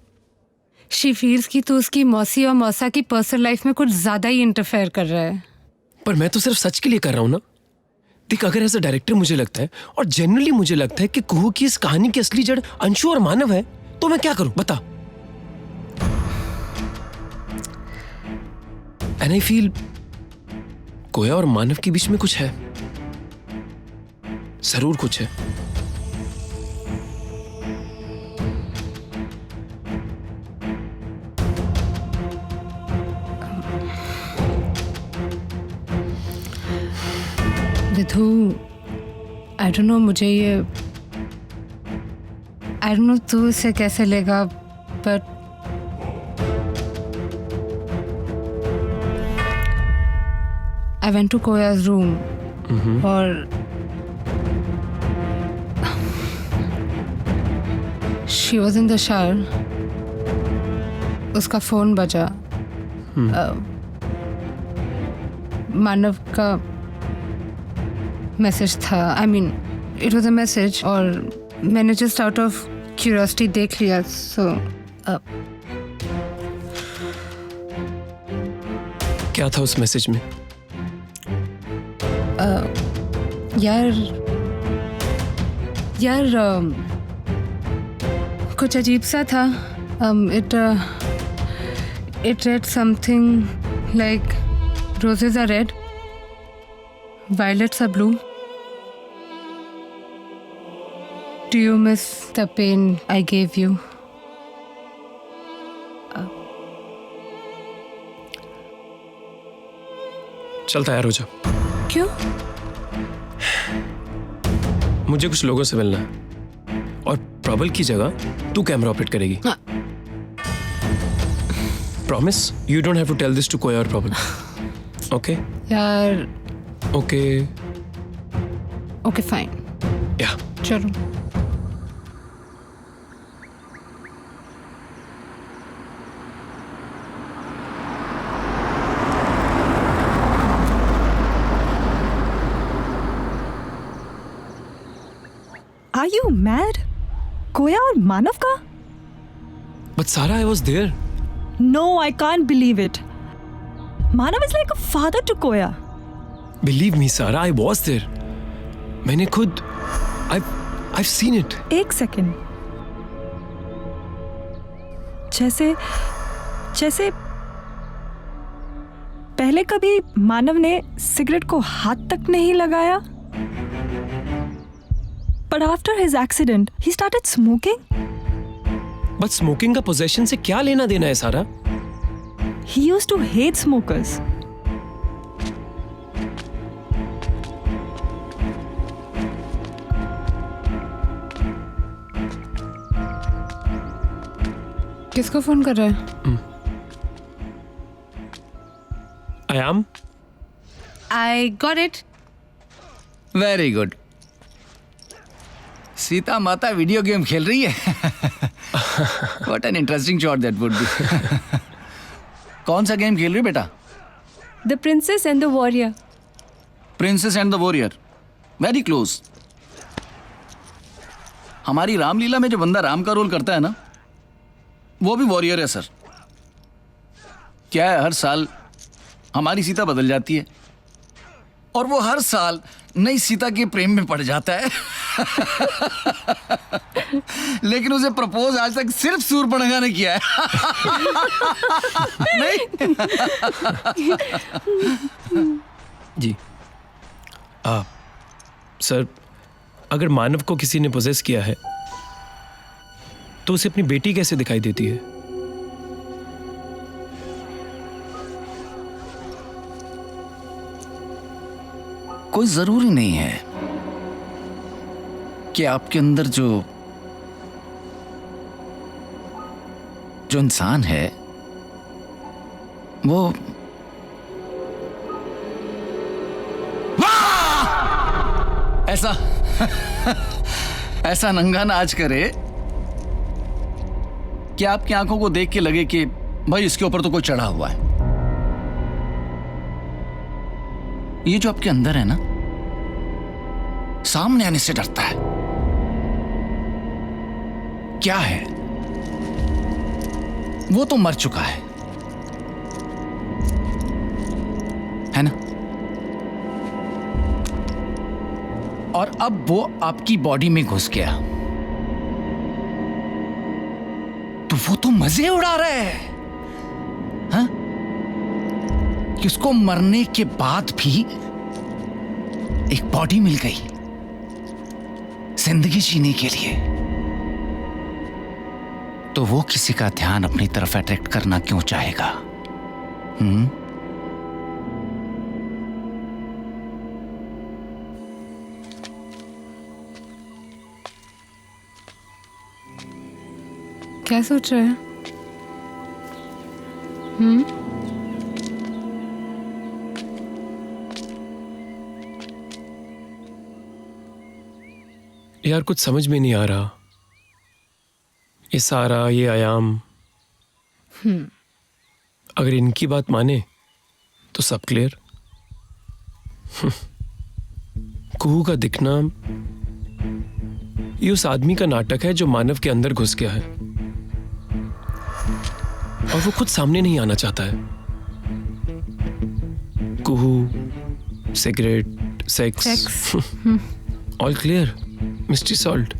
शी फील्स कि तू उसकी मौसी और मौसा की पर्सनल लाइफ में कुछ ज्यादा ही इंटरफेयर कर रहा है। पर मैं तो सिर्फ सच के लिए कर रहा हूं ना। देख, अगर एज अ डायरेक्टर मुझे लगता है और जनरली मुझे लगता है कि कुहू की इस कहानी की असली जड़ अंशु और मानव है, तो मैं क्या करूं बता। एंड आई फील कोया और मानव के बीच में कुछ है, जरूर कुछ है। विधु, आई डोंट नो, मुझे ये आई डोंट नो तू इसे कैसे लेगा, but I went to Koya's room और she was in the shower. उसका फोन बजा। मानव का मैसेज था। I mean it was a message और मैंने जस्ट आउट ऑफ क्यूरियोसिटी देख लिया। सो क्या था उस मैसेज में? यार कुछ अजीब सा था। It read something like roses are red, violets are blue. Do you miss the pain I gave you? चल तैयार हो जा। क्यों? मुझे कुछ लोगों से मिलना है और प्रबल की जगह तू कैमरा ऑपरेट करेगी। Promise? You don't have to tell this to Koya और प्रबल। ओके यार। Okay okay fine. या चलो। Are you mad? कोया और मानव का? But Sara, I was there. No, I can't believe it. Manav is like a father to Koya. Believe me, Sara, I was there. मैंने खुद I've seen it. एक सेकेंड। जैसे पहले कभी मानव ने सिगरेट को हाथ तक नहीं लगाया, but after his accident, he started smoking. But smoking का possession से क्या लेना देना है सारा? He used to hate smokers. किसको फोन कर रहा है? I am. I got it. Very good. Sita माता वीडियो गेम खेल रही है। What an interesting shot that would be. कौन सा गेम खेल रही हो बेटा? The Princess and the Warrior. Princess and the warrior, very close. हमारी रामलीला में जो बंदा राम का रोल करता है ना, वो भी वॉरियर है सर। क्या है, हर साल हमारी सीता बदल जाती है और वो हर साल नई सीता के प्रेम में पड़ जाता है। लेकिन उसे प्रपोज आज तक सिर्फ सूर्पणखा ने किया है। नहीं? जी सर, अगर मानव को किसी ने पोजेस किया है तो उसे अपनी बेटी कैसे दिखाई देती है? कोई जरूरी नहीं है कि आपके अंदर जो इंसान है वो ऐसा ऐसा नंगा नाच करे कि आपकी आंखों को देख के लगे कि भाई इसके ऊपर तो कोई चढ़ा हुआ है। ये जो आपके अंदर है ना, सामने आने से डरता है। क्या है? वो तो मर चुका है ना? और अब वो आपकी बॉडी में घुस गया तो वो तो मजे उड़ा रहा है, हाँ? कि उसको मरने के बाद भी एक बॉडी मिल गई जिंदगी जीने के लिए, तो वो किसी का ध्यान अपनी तरफ अट्रैक्ट करना क्यों चाहेगा? क्या सोच रहे हैं? यार कुछ समझ में नहीं आ रहा। ये सारा, ये आयाम, अगर इनकी बात माने तो सब क्लियर। कुहू का दिखना ये उस आदमी का नाटक है जो मानव के अंदर घुस गया है और वो खुद सामने नहीं आना चाहता है। Kuhu, cigarette, sex, all clear, mystery solved.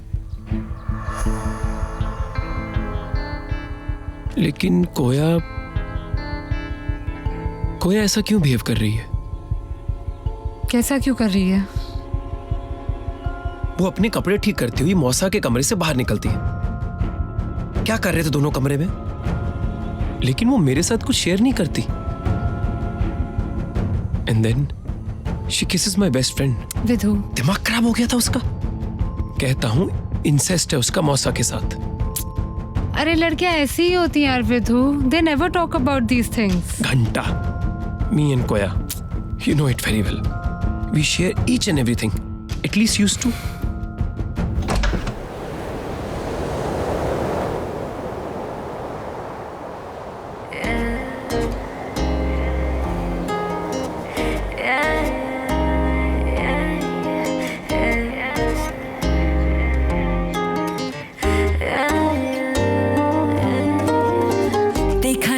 लेकिन कोया ऐसा क्यों बिहेव कर रही है? कैसा क्यों कर रही है? वो अपने कपड़े ठीक करती हुई मौसा के कमरे से बाहर निकलती है। क्या कर रहे थे दोनों कमरे में? लेकिन वो मेरे साथ कुछ शेयर नहीं करती। And then she kisses my best friend. Vidhu, दिमाग खराब हो गया था उसका। कहता हूं इंसेस्ट है उसका मौसा के साथ। अरे लड़कियां ऐसी ही होती हैं यार Vidhu, they never talk about these things. घंटा, me and Koya, you know it very well. We share each and everything. At least used to.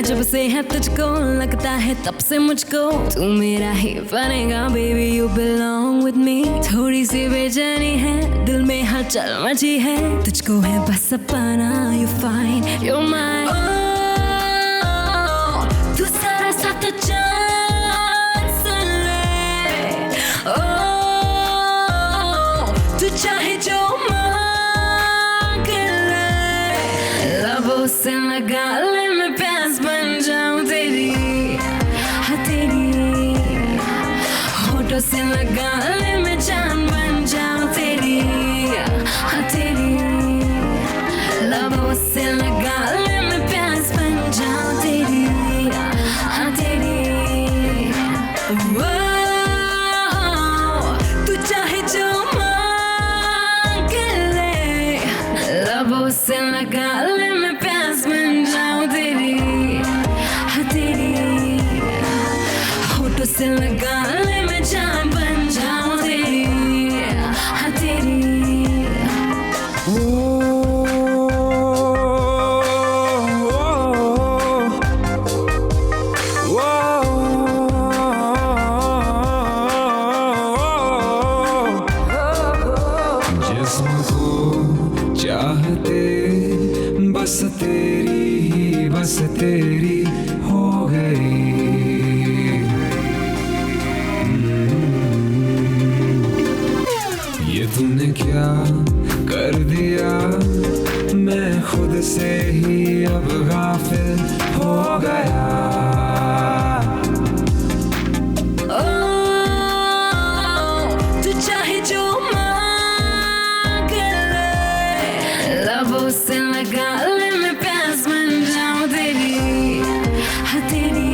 जब से है तुझको लगता है तब से मुझको तू मेरा ही बनेगा baby, you belong with me. थोड़ी सी बेचैनी है दिल में हलचल मची है, तुझको है बस सपना, यू फाइन यू माइन। तू सारा साथ चांस ले, तू चाहे जो मांग ले, लबों से लगा ले मैं प्यास बन जाऊं तेरी, हाँ तेरी, होठों से लगा ले मैं जान बन जाऊं तेरी, हाँ तेरी, लबों से लगा ले मैं प्यास बन जाऊं तेरी, हाँ तेरी। तू चाहे जो मांग ले, लबों से लगा ले मैं प्यास बन जाऊं तेरी, हाँ तेरी, होठों से लगा ले मैं जान बन जाऊं बस तेरी हो गई। ये तूने क्या कर दिया, मैं खुद से ही अब गाफिल हो गया। तू चाहे जो मांग ले, लबों से लगा ले, मैं प्यास बन जाऊं तेरी, हाँ तेरी।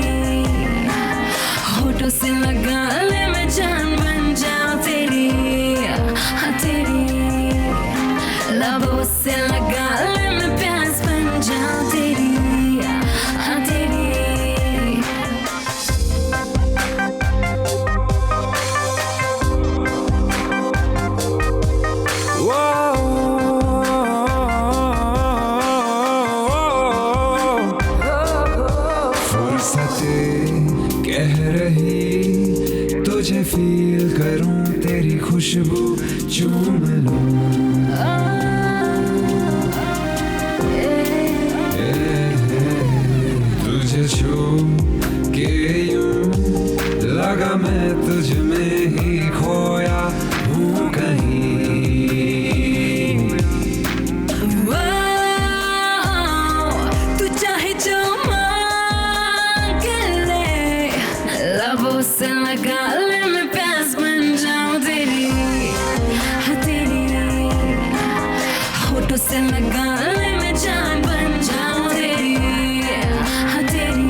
होठों से लगा ले, मैं जान बन जाऊं तेरी, हाँ तेरी। लबों से लगा ले, मैं प्यास बन जाऊं तेरी, हाँ तेरी। फुर्सतें कह रही तुझे फील करूं, तेरी खुशबू चूम लूं। तुझे छू के यूं लगा मैं तुझ में ही खोया हूँ कहीं। तू चाहे जो मांग ले, लबों से लगा ले, मैं प्यास बन जाऊं तेरी, हाँ तेरी। होठों से लगा ले, मैं जान बन जाऊं तेरी, हाँ तेरी।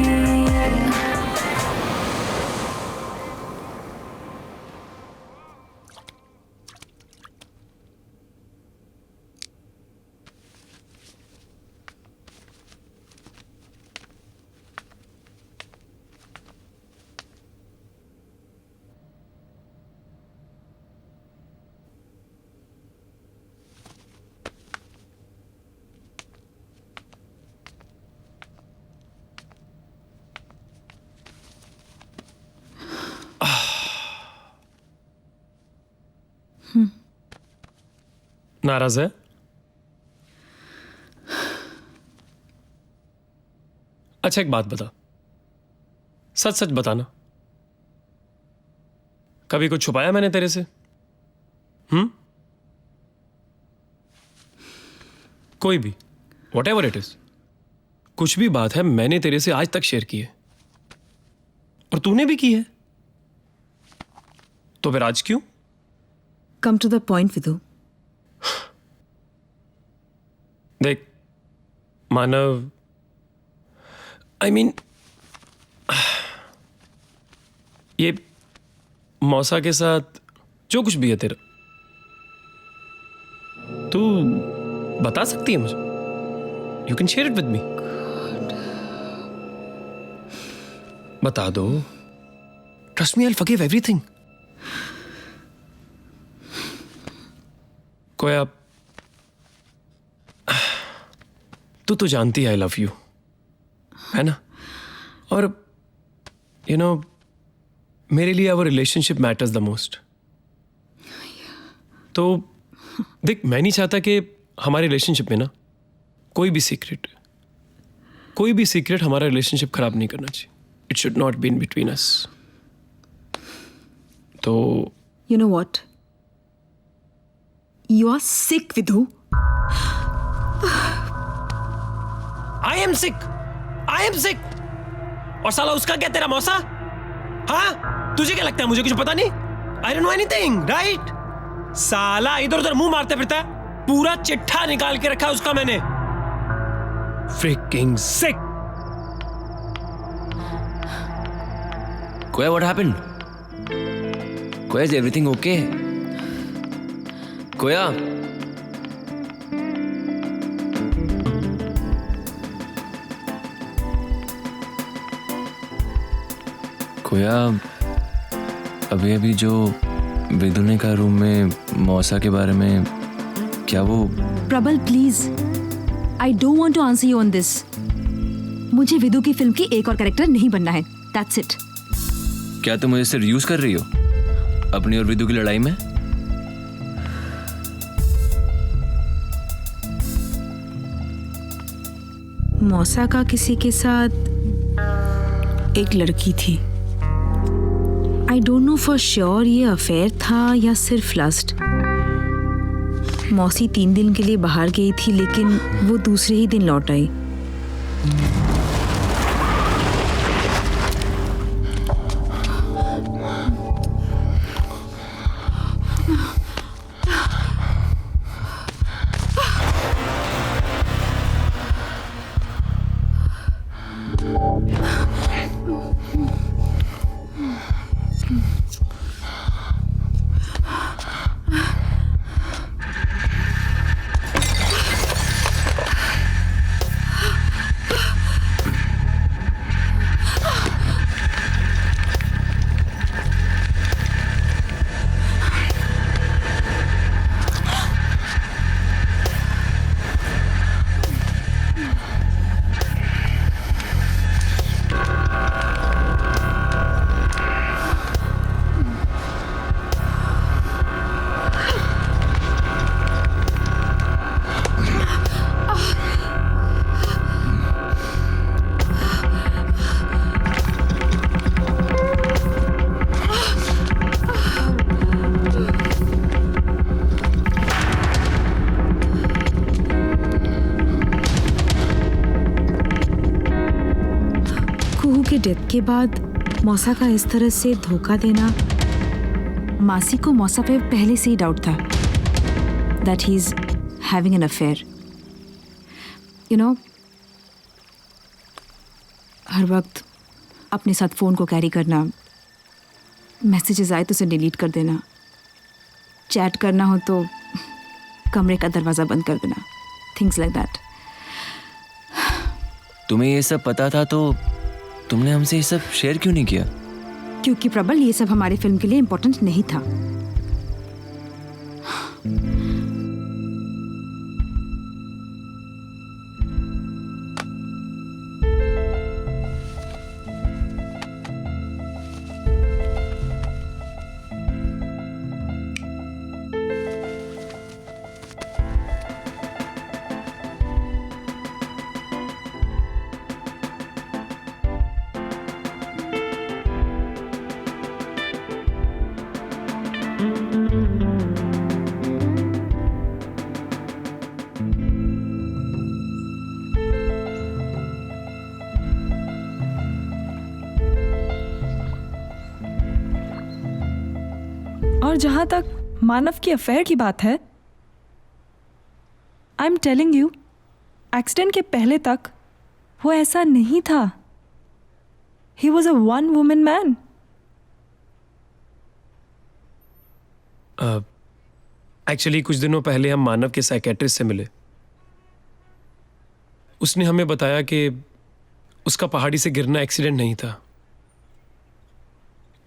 नाराज है? अच्छा एक बात बता, सच सच बताना, कभी कुछ छुपाया मैंने तेरे से? कोई भी, whatever it is, कुछ भी बात है मैंने तेरे से आज तक शेयर की है और तूने भी की है, तो फिर आज क्यों? Come to the point Vidhu. देख मानव, आई मीन ये मौसा के साथ जो कुछ भी है तेरा, तू बता सकती है मुझे। You can share it with me. बता दो। Trust me, I will forgive everything. Koya, तू तो जानती है आई लव यू, है ना? और यू नो मेरे लिए our relationship matters the most. तो देख, मैं नहीं चाहता कि हमारे रिलेशनशिप में ना कोई भी सीक्रेट हमारा रिलेशनशिप खराब नहीं करना चाहिए। It should not be in between us. तो you know what, you are sick Vidhu. I am sick. और साला उसका क्या, तेरा मौसा? हाँ, तुझे क्या लगता है मुझे कुछ पता नहीं? I don't know anything, right? साला इधर उधर मुंह मारते फिरता है, पूरा चिट्ठा निकाल के रखा है उसका मैंने। Freaking sick. Koya, what happened? Koya, is everything okay? Koya, Koya, अभी जो विदु ने कहा रूम में मौसा के बारे में, क्या वो? Prabal please, I don't want to answer you on this. मुझे विदु की फिल्म की एक और कैरेक्टर नहीं बनना है, दैट्स इट। क्या तुम मुझे सिर्फ यूज कर रही हो अपनी और विदु की लड़ाई में? मौसा का किसी के साथ एक लड़की थी। I don't know for sure ये अफेयर था या सिर्फ लस्ट। मौसी 3 दिन के लिए बाहर गई थी, लेकिन वो दूसरे ही दिन लौट आई। के डेथ के बाद मौसा का इस तरह से धोखा देना, मासी को मौसा पे पहले से ही डाउट था that he is having an affair. You know, हर वक्त अपने साथ फ़ोन को कैरी करना, मैसेजेस आए तो उसे डिलीट कर देना, चैट करना हो तो कमरे का दरवाज़ा बंद कर देना, थिंग्स लाइक दैट। तुम्हें ये सब पता था तो तुमने हमसे ये सब शेयर क्यों नहीं किया? क्योंकि प्रबल, ये सब हमारी फिल्म के लिए इम्पोर्टेंट नहीं था। और जहां तक मानव की अफेयर की बात है, I am telling you, accident के पहले तक वो ऐसा नहीं था। He was a one woman man. Actually कुछ दिनों पहले हम मानव के साइकेट्रिस्ट से मिले। उसने हमें बताया कि उसका पहाड़ी से गिरना एक्सीडेंट नहीं था,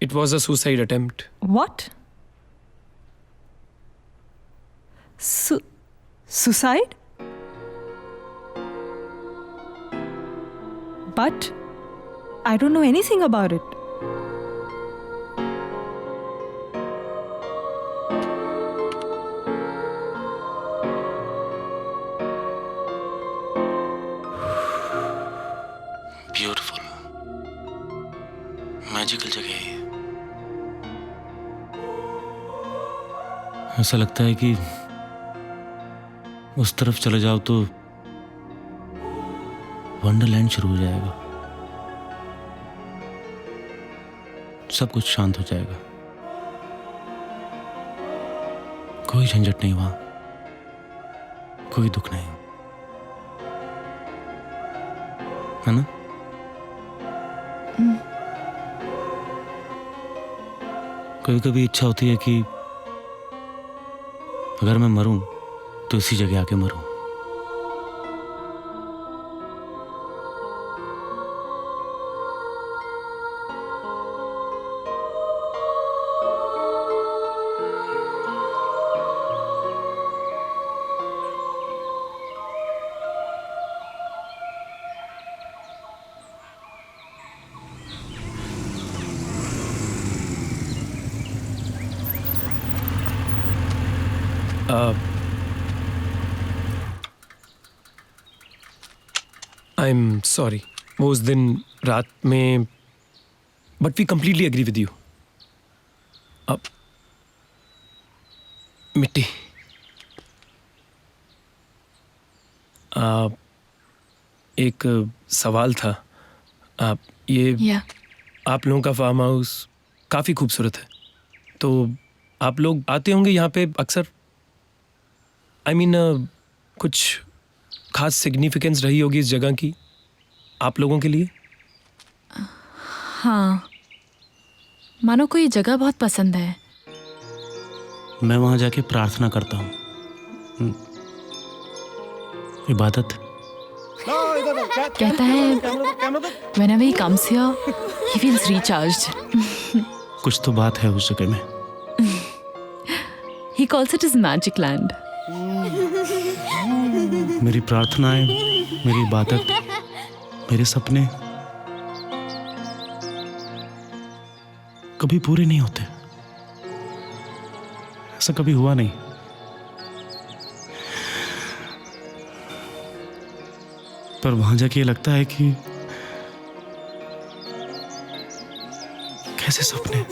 it was a suicide attempt. What? Suicide? But I don't know anything about it. Beautiful, magical जगह है। ऐसा लगता है कि उस तरफ चले जाओ तो वंडरलैंड शुरू हो जाएगा, सब कुछ शांत हो जाएगा, कोई झंझट नहीं वहां, कोई दुख नहीं, है ना? कभी कभी इच्छा होती है कि अगर मैं मरूं तो इसी जगह आके मरूं। आई एम सॉरी, वो उस दिन रात में, but we completely agree with you. अब मिट्टी, एक सवाल था. ये आप लोगों का फार्म हाउस काफ़ी खूबसूरत है, तो आप लोग आते होंगे यहाँ पे अक्सर. आई मीन कुछ खास सिग्निफिकेंस रही होगी इस जगह की आप लोगों के लिए? हाँ, मानो को ये जगह बहुत पसंद है. मैं वहाँ जाके प्रार्थना करता हूँ, इबादत. कहता है whenever he comes here, he feels recharged. कुछ तो बात है उस जगह में. He calls it his magic land. मेरी प्रार्थनाएं, मेरी इबादत, मेरे सपने कभी पूरे नहीं होते. ऐसा कभी हुआ नहीं. पर वहां जाके ये लगता है कि कैसे सपने,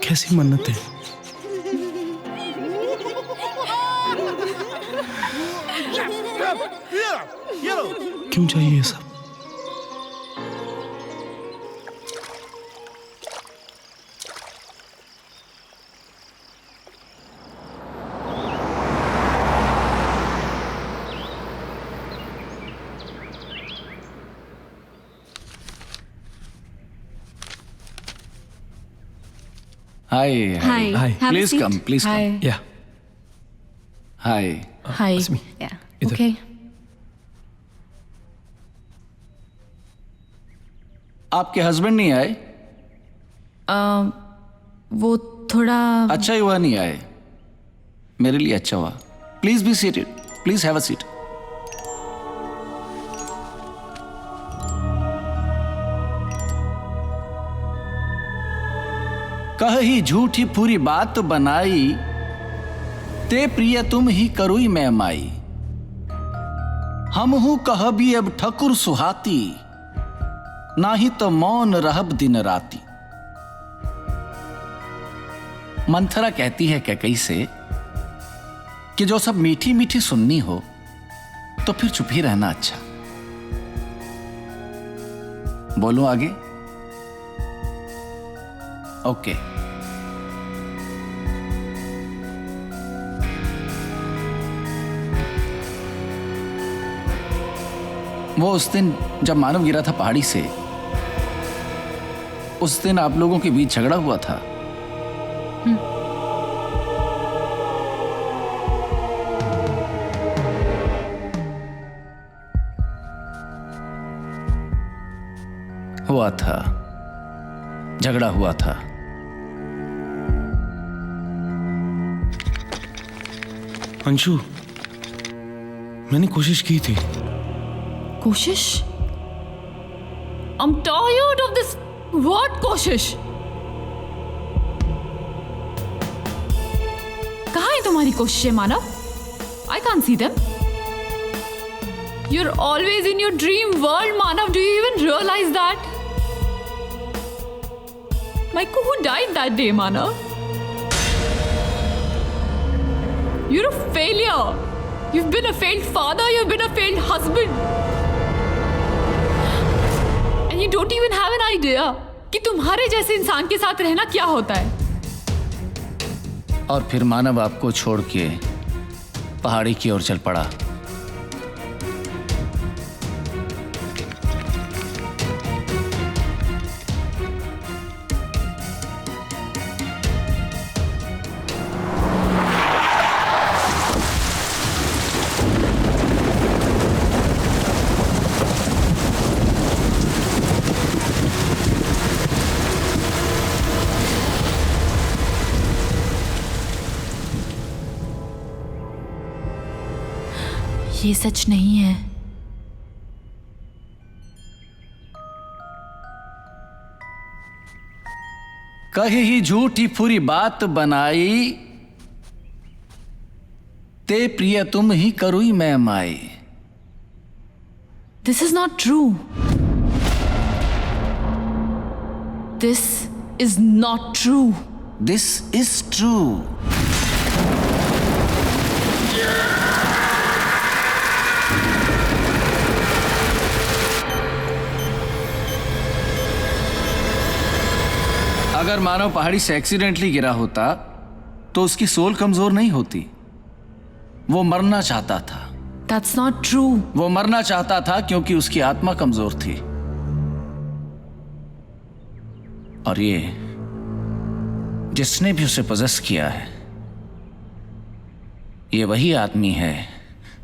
कैसी मन्नतें. क्यों चाहिए ये सब? Hi. Hi. Hi. Have a Please seat. come. Please Hi. come. Yeah. Hi. Hi. It's me. Yeah. इधर. Okay. आपके हस्बैंड नहीं आए? वो थोड़ा अच्छा ही हुआ नहीं आए. मेरे लिए अच्छा हुआ. Please be seated. Please have a seat. कही झूठी पूरी बात बनाई, ते प्रिय तुम ही करुई मैं माई. हम हूं कह भी अब ठकुर सुहाती, नाही तो मौन रहब दिन राती. मंथरा कहती है कैकई से कि जो सब मीठी मीठी सुननी हो तो फिर चुप ही रहना अच्छा. बोलूं आगे? ओके. वो उस दिन जब मानव गिरा था पहाड़ी से, उस दिन आप लोगों के बीच झगड़ा हुआ था. हुआ था, झगड़ा हुआ था. अंशु, मैंने कोशिश की थी. कोशिश? I'm tired of this word कोशिश. कहाँ है तुम्हारी कोशिशें मानव? I can't see them. You're always in your dream world, Manav. Do you even realize that? Maiku, who died that day, Manav? You're a failure. You've been a failed father. You've been a failed husband. And you don't even have an idea कि तुम्हारे जैसे इंसान के साथ रहना क्या होता है. और फिर मानव आपको छोड़ के पहाड़ी की ओर चल पड़ा. ये सच नहीं है. कही ही झूठी पूरी बात बनाई, ते प्रिय तुम ही करुई मैं माई. This is not true. This is not true. This is true. अगर मानव पहाड़ी से एक्सीडेंटली गिरा होता तो उसकी सोल कमजोर नहीं होती। वो मरना चाहता था। That's not true. वो मरना चाहता था क्योंकि उसकी आत्मा कमजोर थी। और ये जिसने भी उसे पोजेस किया है, ये वही आदमी है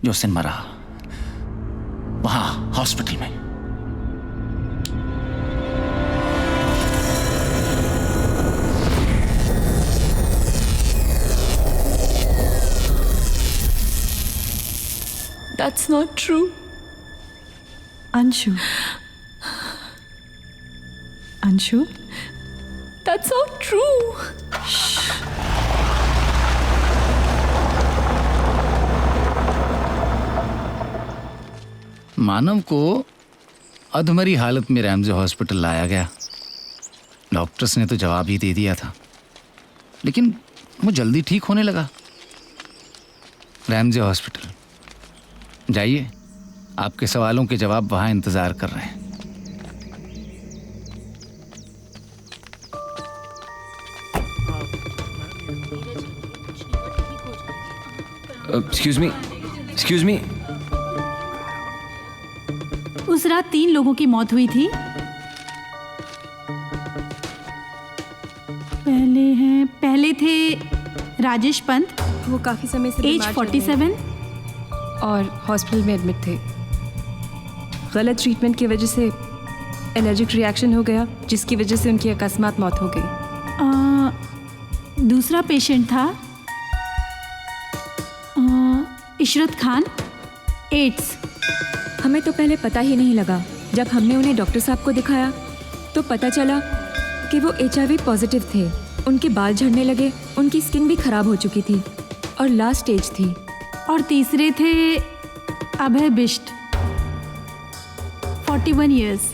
जो उस दिन मरा वहां हॉस्पिटल में। That's not true. Anshu. Anshu? That's not true. मानव को अधमरी हालत में रैमजे हॉस्पिटल लाया गया। डॉक्टर्स ने तो जवाब ही दे दिया था, लेकिन वो जल्दी ठीक होने लगा। रैमजे हॉस्पिटल जाइए, आपके सवालों के जवाब वहां इंतजार कर रहे हैं। Excuse me. उस रात 3 लोगों की मौत हुई थी। पहले थे राजेश पंत, वो काफी समय से एज 47 और हॉस्पिटल में एडमिट थे। गलत ट्रीटमेंट की वजह से एलर्जिक रिएक्शन हो गया, जिसकी वजह से उनकी अकस्मात मौत हो गई। दूसरा पेशेंट था इशरत खान, एड्स। हमें तो पहले पता ही नहीं लगा। जब हमने उन्हें डॉक्टर साहब को दिखाया तो पता चला कि वो HIV पॉजिटिव थे। उनके बाल झड़ने लगे, उनकी स्किन भी खराब हो चुकी थी और लास्ट स्टेज थी। और तीसरे थे अभय बिष्ट, 41 इयर्स।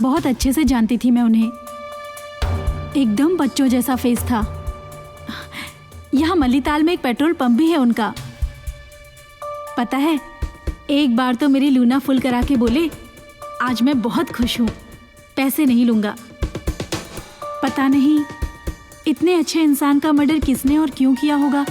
बहुत अच्छे से जानती थी मैं उन्हें, एकदम बच्चों जैसा फेस था। यहाँ मल्लीताल में एक पेट्रोल पंप भी है उनका। पता है, एक बार तो मेरी लूना फुल करा के बोले, आज मैं बहुत खुश हूँ, पैसे नहीं लूँगा। पता नहीं इतने अच्छे इंसान का मर्डर किसने और क्यों किया होगा।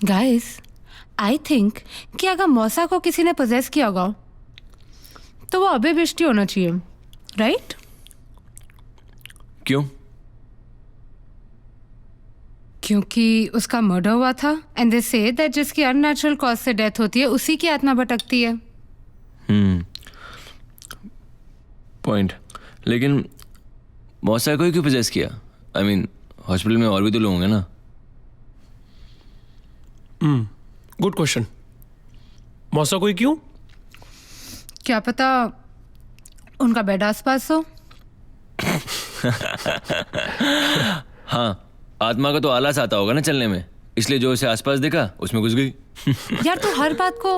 गाइस, आई थिंक कि अगर मौसा को किसी ने पोजेस किया होगा तो वो अभय बिष्ट होना चाहिए, राइट? क्यों? क्योंकि उसका मर्डर हुआ था एंड दे से दैट जिसकी अननेचुरल कॉज से डेथ होती है उसी की आत्मा भटकती है। पॉइंट। लेकिन मौसा को ही क्यों पोजेस किया? आई मीन हॉस्पिटल में और भी तो लोग होंगे ना। Good question. मौसा को ही क्यों? क्या पता उनका बेड आसपास हो। हाँ, आत्मा का तो आलस आता होगा ना चलने में, इसलिए जो उसे आसपास देखा उसमें घुस गई। यार तू हर बात को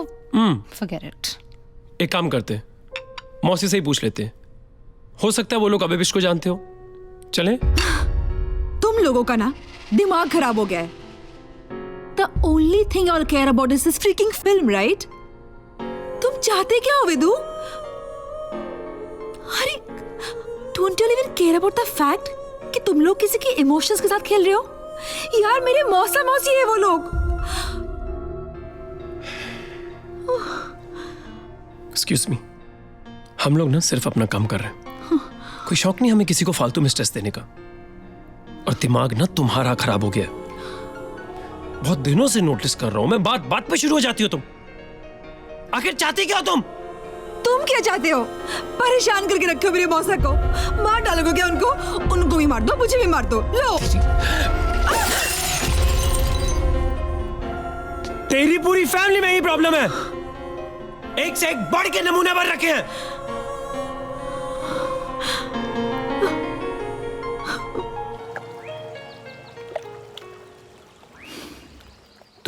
forget it। एक काम करते, मौसी से ही पूछ लेते। हो सकता है वो लोग अभय बिष्ट को जानते हो। चलें? तुम लोगों का ना दिमाग खराब हो गया है। The only thing I will care about is this freaking film, right? तुम चाहते क्या हो विदु? अरे, don't you even care about the fact कि तुम लोग किसी के इमोशंस के साथ खेल रहे हो? यार मेरे मौसा मौसी है वो लोग। Excuse me, हम लोग ना सिर्फ अपना काम कर रहे हैं। कोई शौक नहीं हमें किसी को फालतू में स्ट्रेस देने का। और दिमाग ना तुम्हारा खराब हो गया। बहुत दिनों से नोटिस कर रहा हूं मैं, बात बात पे शुरू हो जाती हो तुम। आखिर चाहती क्या हो तुम? तुम क्या चाहते हो? परेशान करके रखे हो मेरे मौसा को। मार डालोगे क्या उनको? उनको भी मार दो, मुझे भी मार दो। लो। तेरी पूरी फैमिली में ही प्रॉब्लम है। एक से एक बढ़ के नमूने बन रखे हैं।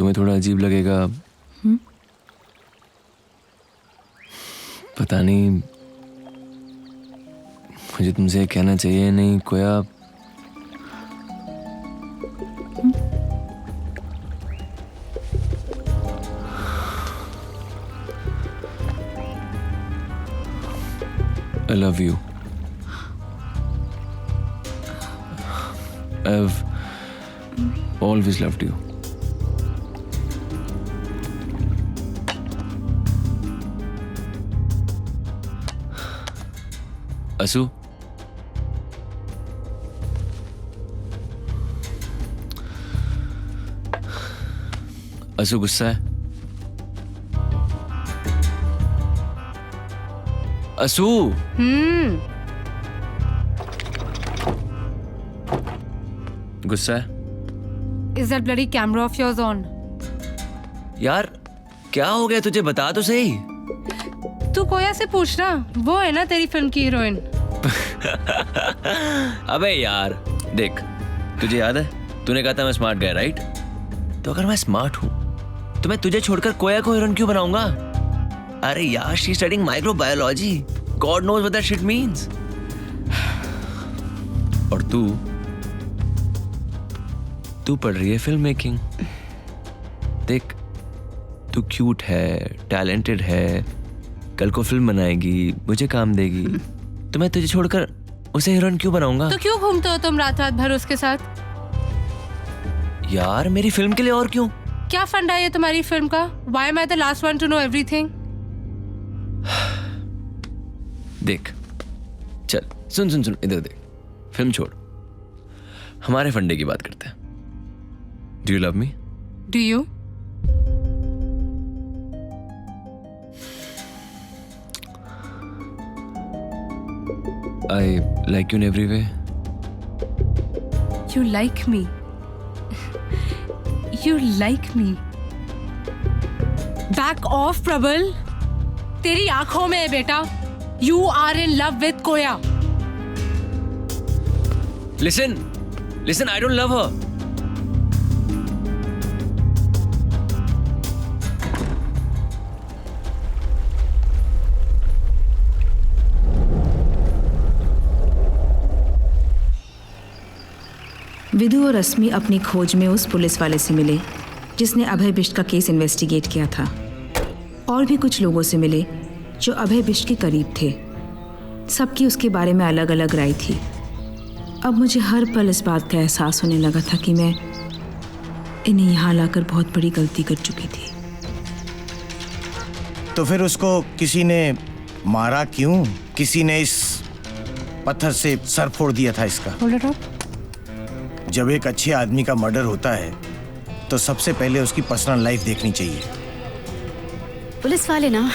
तुम्हें थोड़ा अजीब लगेगा, पता नहीं मुझे तुमसे कहना चाहिए नहीं कोया। I love you. I've always loved you. असू, असू गुस्सा है? असू, गुस्सा है? Is that bloody camera of yours on? यार क्या हो गया तुझे, बता तो सही। तू कोया से पूछना, वो है ना तेरी फिल्म की हीरोइन। अबे यार देख, तुझे याद है तूने कहा था मैं स्मार्ट गाय, राइट? तो अगर मैं स्मार्ट हूं तो मैं तुझे छोड़कर कोया को हीरोइन क्यों बनाऊंगा? अरे यार, she studying microbiology, God knows what that shit means. और तू पढ़ रही है फिल्म मेकिंग। देख, तू क्यूट है, टैलेंटेड है, कल को फिल्म बनाएगी, मुझे काम देगी, तो मैं तुझे छोड़कर उसे हीरोइन क्यों बनाऊंगा? तो क्यों घूमते हो तुम रात रात भर उसके साथ? यार मेरी फिल्म के लिए, और क्यों? क्या फंडा है तुम्हारी फिल्म का? Why am I the last one to know everything? देख, चल सुन इधर देख, फिल्म छोड़, हमारे फंडे की बात करते हैं। Do you love me? Do you? I like you in every way. You like me. You like me. Back off, Prabal. तेरी आंखों में है बेटा. You are in love with Koya. Listen, I don't love her. विदु और रश्मि अपनी खोज में उस पुलिस वाले से मिले जिसने अभय बिष्ट का केस इन्वेस्टिगेट किया था, और भी कुछ लोगों से मिले जो अभय बिष्ट के करीब थे। सबकी उसके बारे में अलग अलग राय थी। अब मुझे हर पल इस बात का एहसास होने लगा था कि मैं इन्हें यहाँ लाकर बहुत बड़ी गलती कर चुकी थी। तो फिर उसको किसी ने मारा क्यों? किसी ने इस पत्थर से सर फोड़ दिया था इसका। जब एक अच्छे आदमी का मर्डर होता है तो सबसे पहले उसकी पर्सनल लाइफ देखनी चाहिए। पुलिस वाले ना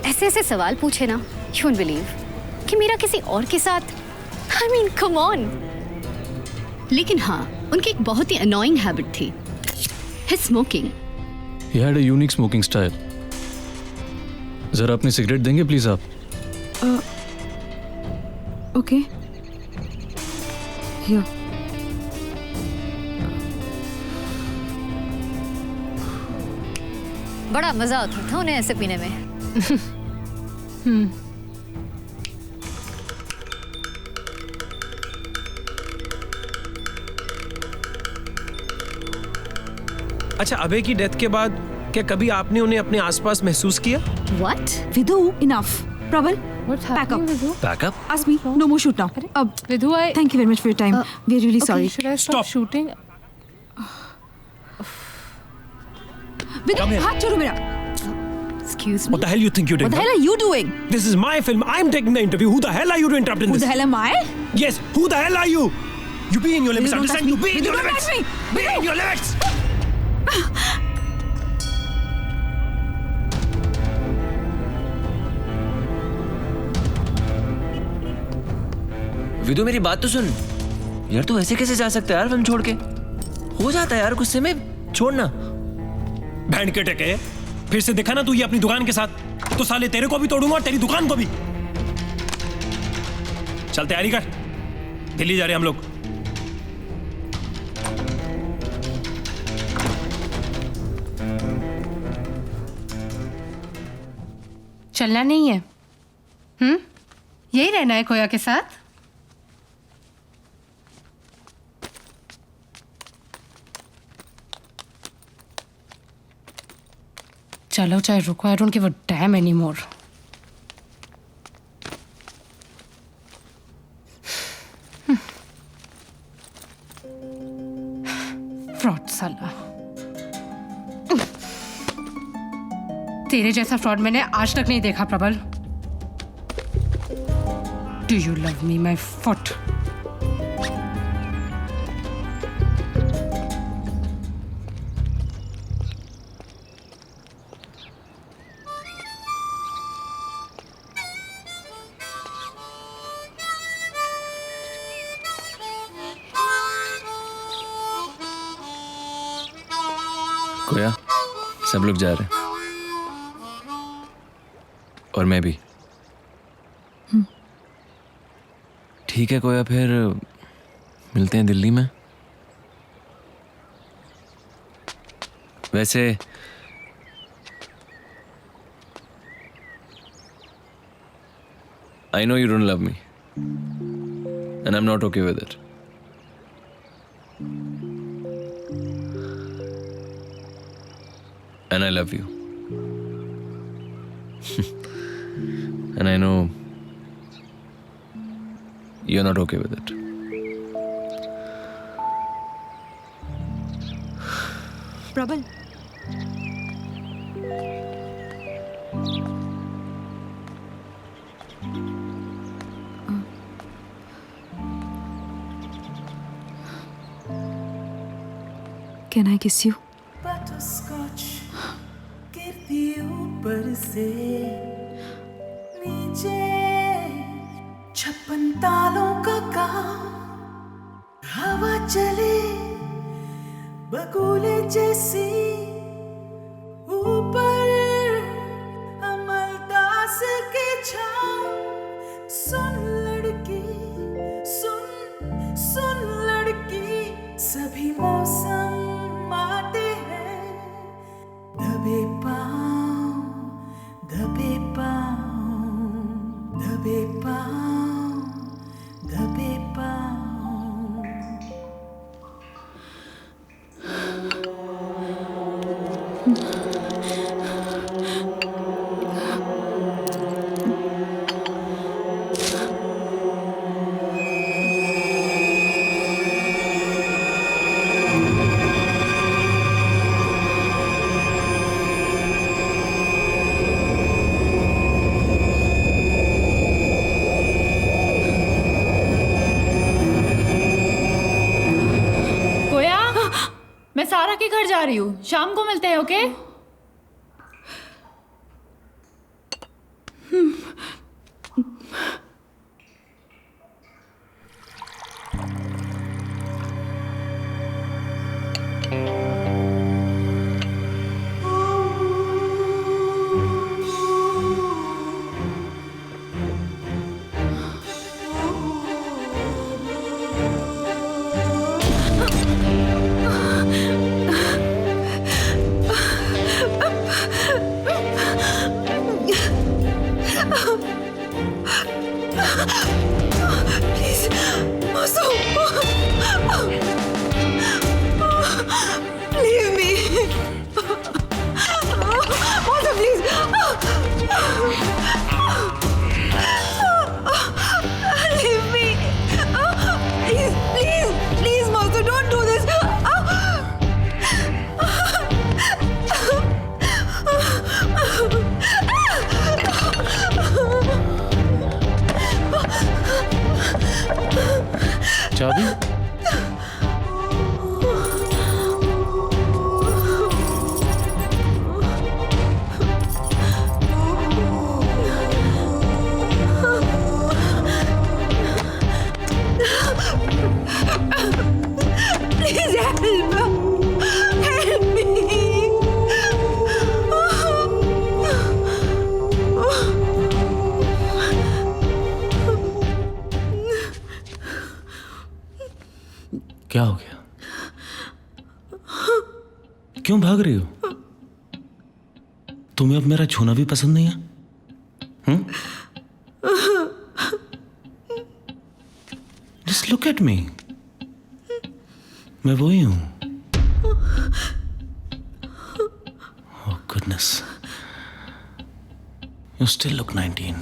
ऐसे ऐसे सवाल पूछे ना, यू वोंट बिलीव कि मेरा किसी और के साथ, आई मीन कम ऑन। लेकिन हाँ, उनकी एक बहुत ही अनोइंग हैबिट थी, his smoking. He had a unique smoking style. जरा अपनी सिगरेट देंगे प्लीज आप? Okay, here. बड़ा मजा आता था उन्हें ऐसे पीने में। अच्छा, अभय की डेथ के बाद क्या कभी आपने उन्हें अपने आसपास महसूस किया? What? विदु, enough. Prabal, back up. Back up? Ask me. No more shoot now. Vidu, Thank you very much for your time. We are really sorry. Should I stop shooting? विदु, हाथ छोड़ो मेरा. Excuse me. What the hell you think you're doing? What the hell are you doing? This is my film. I'm taking the interview. Who the hell are you to interrupt in Who this? the hell am I? Yes, who the hell are you? You be in your limits. Don't Understand? touch You me. be in your Don't limits. touch me. Be in your limits. विदु मेरी बात तो सुन यार, तू ऐसे कैसे जा सकता है यार फिल्म छोड़ के? हो जाता है यार गुस्से में, छोड़ना। बैंड के टके, फिर से दिखा ना तू ये अपनी दुकान के साथ, तो साले तेरे को भी तोड़ूंगा और तेरी दुकान को भी। चल तैयारी कर, दिल्ली जा रहे हम लोग। चलना नहीं है? यही रहना है कोया के साथ? चलो चाहे रुको, I don't give a dam any more. Fraud साला, तेरे जैसा फ्रॉड मैंने आज तक नहीं देखा Prabal. Do you love me my foot? Koya, सब लोग जा रहे हैं और मैं भी। ठीक है कोया, फिर मिलते हैं दिल्ली में। वैसे I know you don't love me and I'm not okay with it. And I love you. And I know you're not okay with it. प्रबल, Can I kiss you? Butterscotch गिरती ऊपर से नीचे, 56 तालों का काम, हवा चले बगुले जैसी, ऊपर अमलदास की छाँव। सुन लड़की, सुन लड़की, सभी मौसम आते हैं, दबे पाँव, दबे पाँव, दबे पाँव, दबे पाँव। मैं सारा के घर जा रही हूँ, शाम को मिलते हैं, okay? Please, Masu, leave me. Masu, please. Leave me. Please, Masu, don't do this. चाबी? Please help me. क्या हो गया? क्यों भाग रही हो? तुम्हें अब मेरा छूना भी पसंद नहीं है? Just look at me. मैं वही हूँ. Oh goodness. You still look 19.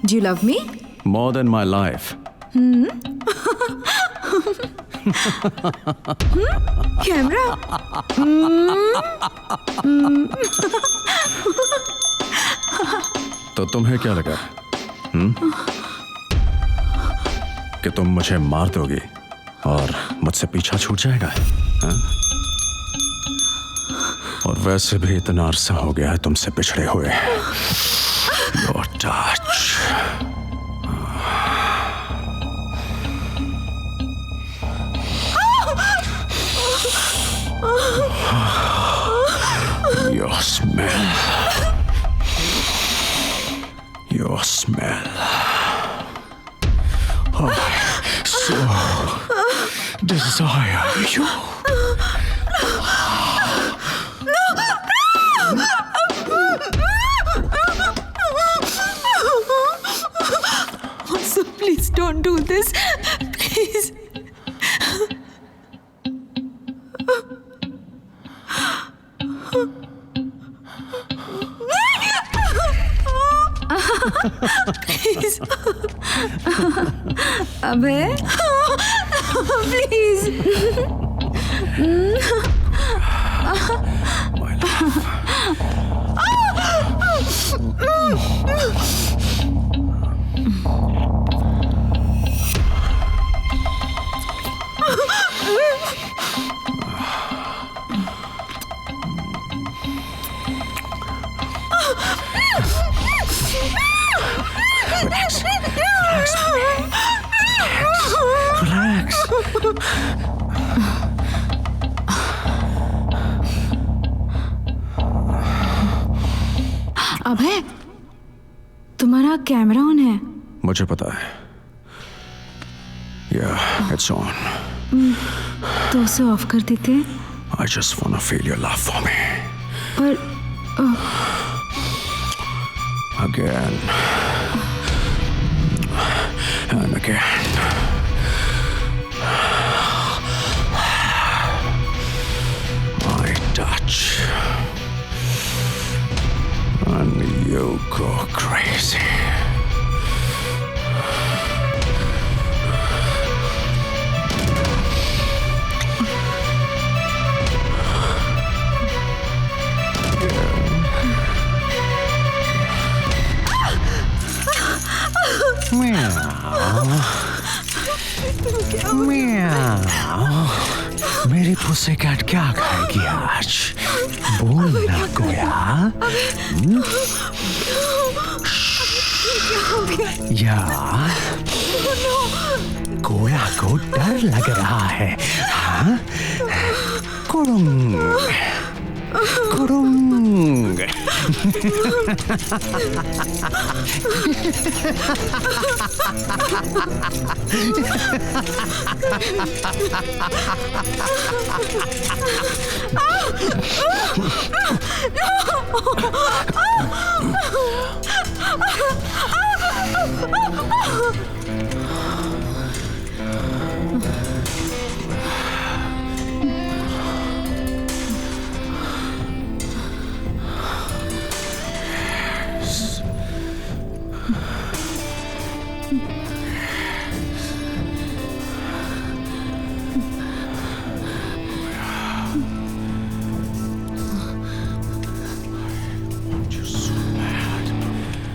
Do you love me? More than my life. Camera? तो तुम्हें क्या लगा कि तुम मुझे मार दोगी और मुझसे पीछा छूट जाएगा? हा? और वैसे भी इतना अरसा हो गया है तुमसे बिछड़े हुए. Your touch. Your smell. Your smell. I so desire you. Also, please don't do this. Please. Please. अबे, please. Relax. अबे, तुम्हारा कैमरा ऑन है? मुझे पता है. Yeah, it's on. तो उसे ऑफ कर देते. I just wanna feel your love for me. पर Again. And again. My touch. And you go crazy. मेरी पुसे कैट क्या खाएगी आज? बोल ना कोया. या कोया को डर लग रहा है. हाँ? Kurung Kurung.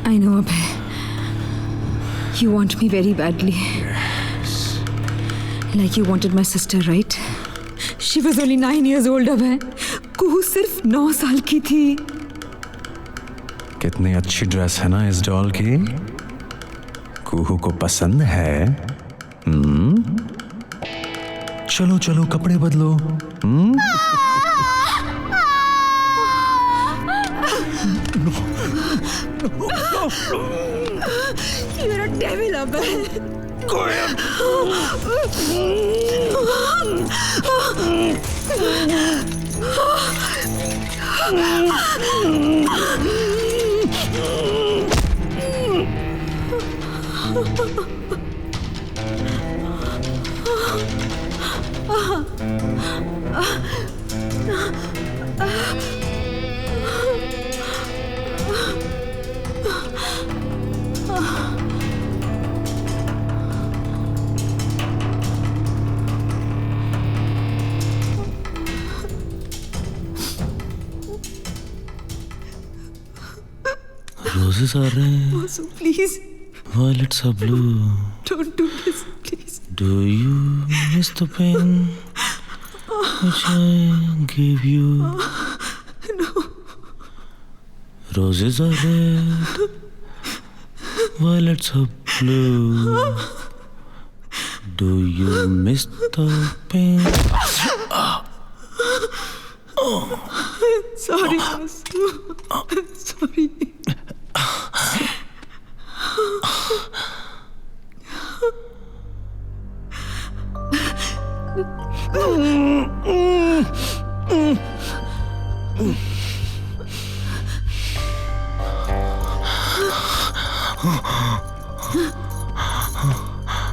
I know, Abhay. You want me very badly. Yes. Like you wanted my sister, right? She was only 9 years old, Abhay. कुहू सिर्फ 9 साल की थी. कितनी अच्छी ड्रेस है ना इस डॉल की। कुहू को पसंद है। चलो चलो कपड़े बदलो। मेरा डेविल अब है। Roses are red, Masu, please violets are blue. don't do this, please. Do you miss the pen which I gave you? No. Roses are red, violets are blue. Do you miss the pen? Sorry, Masu. Sorry.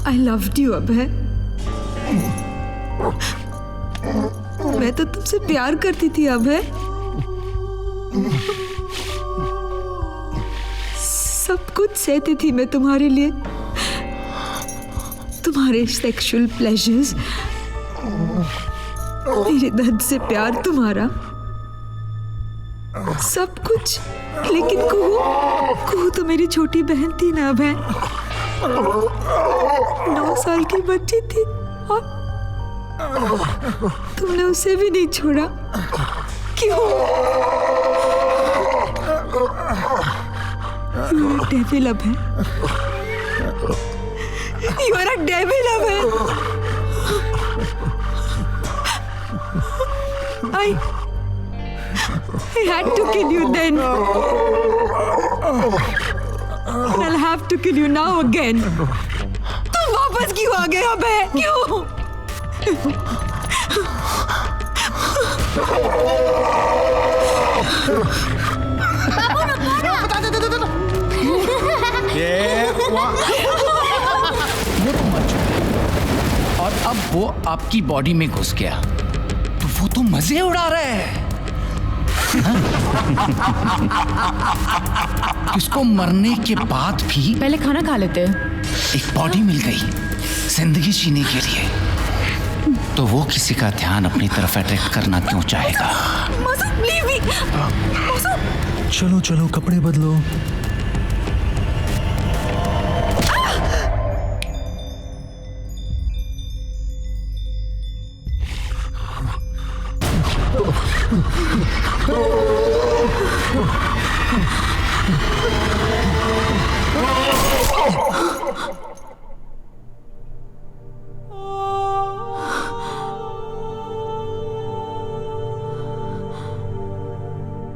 I loved you, अभय। मैं तो तुमसे प्यार करती थी अभय। सब कुछ सहती थी मैं तुम्हारे लिए, तुम्हारे सेक्सुअल प्लेजर्स, मेरे दर्द से प्यार तुम्हारा, सब कुछ। लेकिन कुहू तो मेरी छोटी बहन थी ना अभय, 9 साल की बच्ची थी और तुमने उसे भी नहीं छोड़ा। क्यों? You are a devil, Abhay. You are a devil, Abhay. I had to kill you then. And I'll have to kill you now again. तुम वापस क्यों आ गए अबे? क्यों? वो तो मर चुका और अब वो आपकी बॉडी में घुस गया, तो वो तो मजे उड़ा रहा है। उसको मरने के बाद भी पहले खाना खा लेते एक बॉडी मिल गई जिंदगी जीने के लिए, तो वो किसी का ध्यान अपनी तरफ अट्रैक्ट करना क्यों चाहेगा? चलो चलो कपड़े बदलो।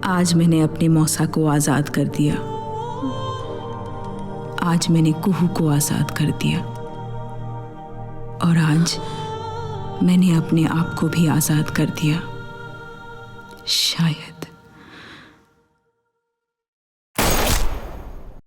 आज मैंने अपने मौसा को आज़ाद कर दिया, आज मैंने कुहू को आज़ाद कर दिया, और आज मैंने अपने आप को भी आज़ाद कर दिया। शायद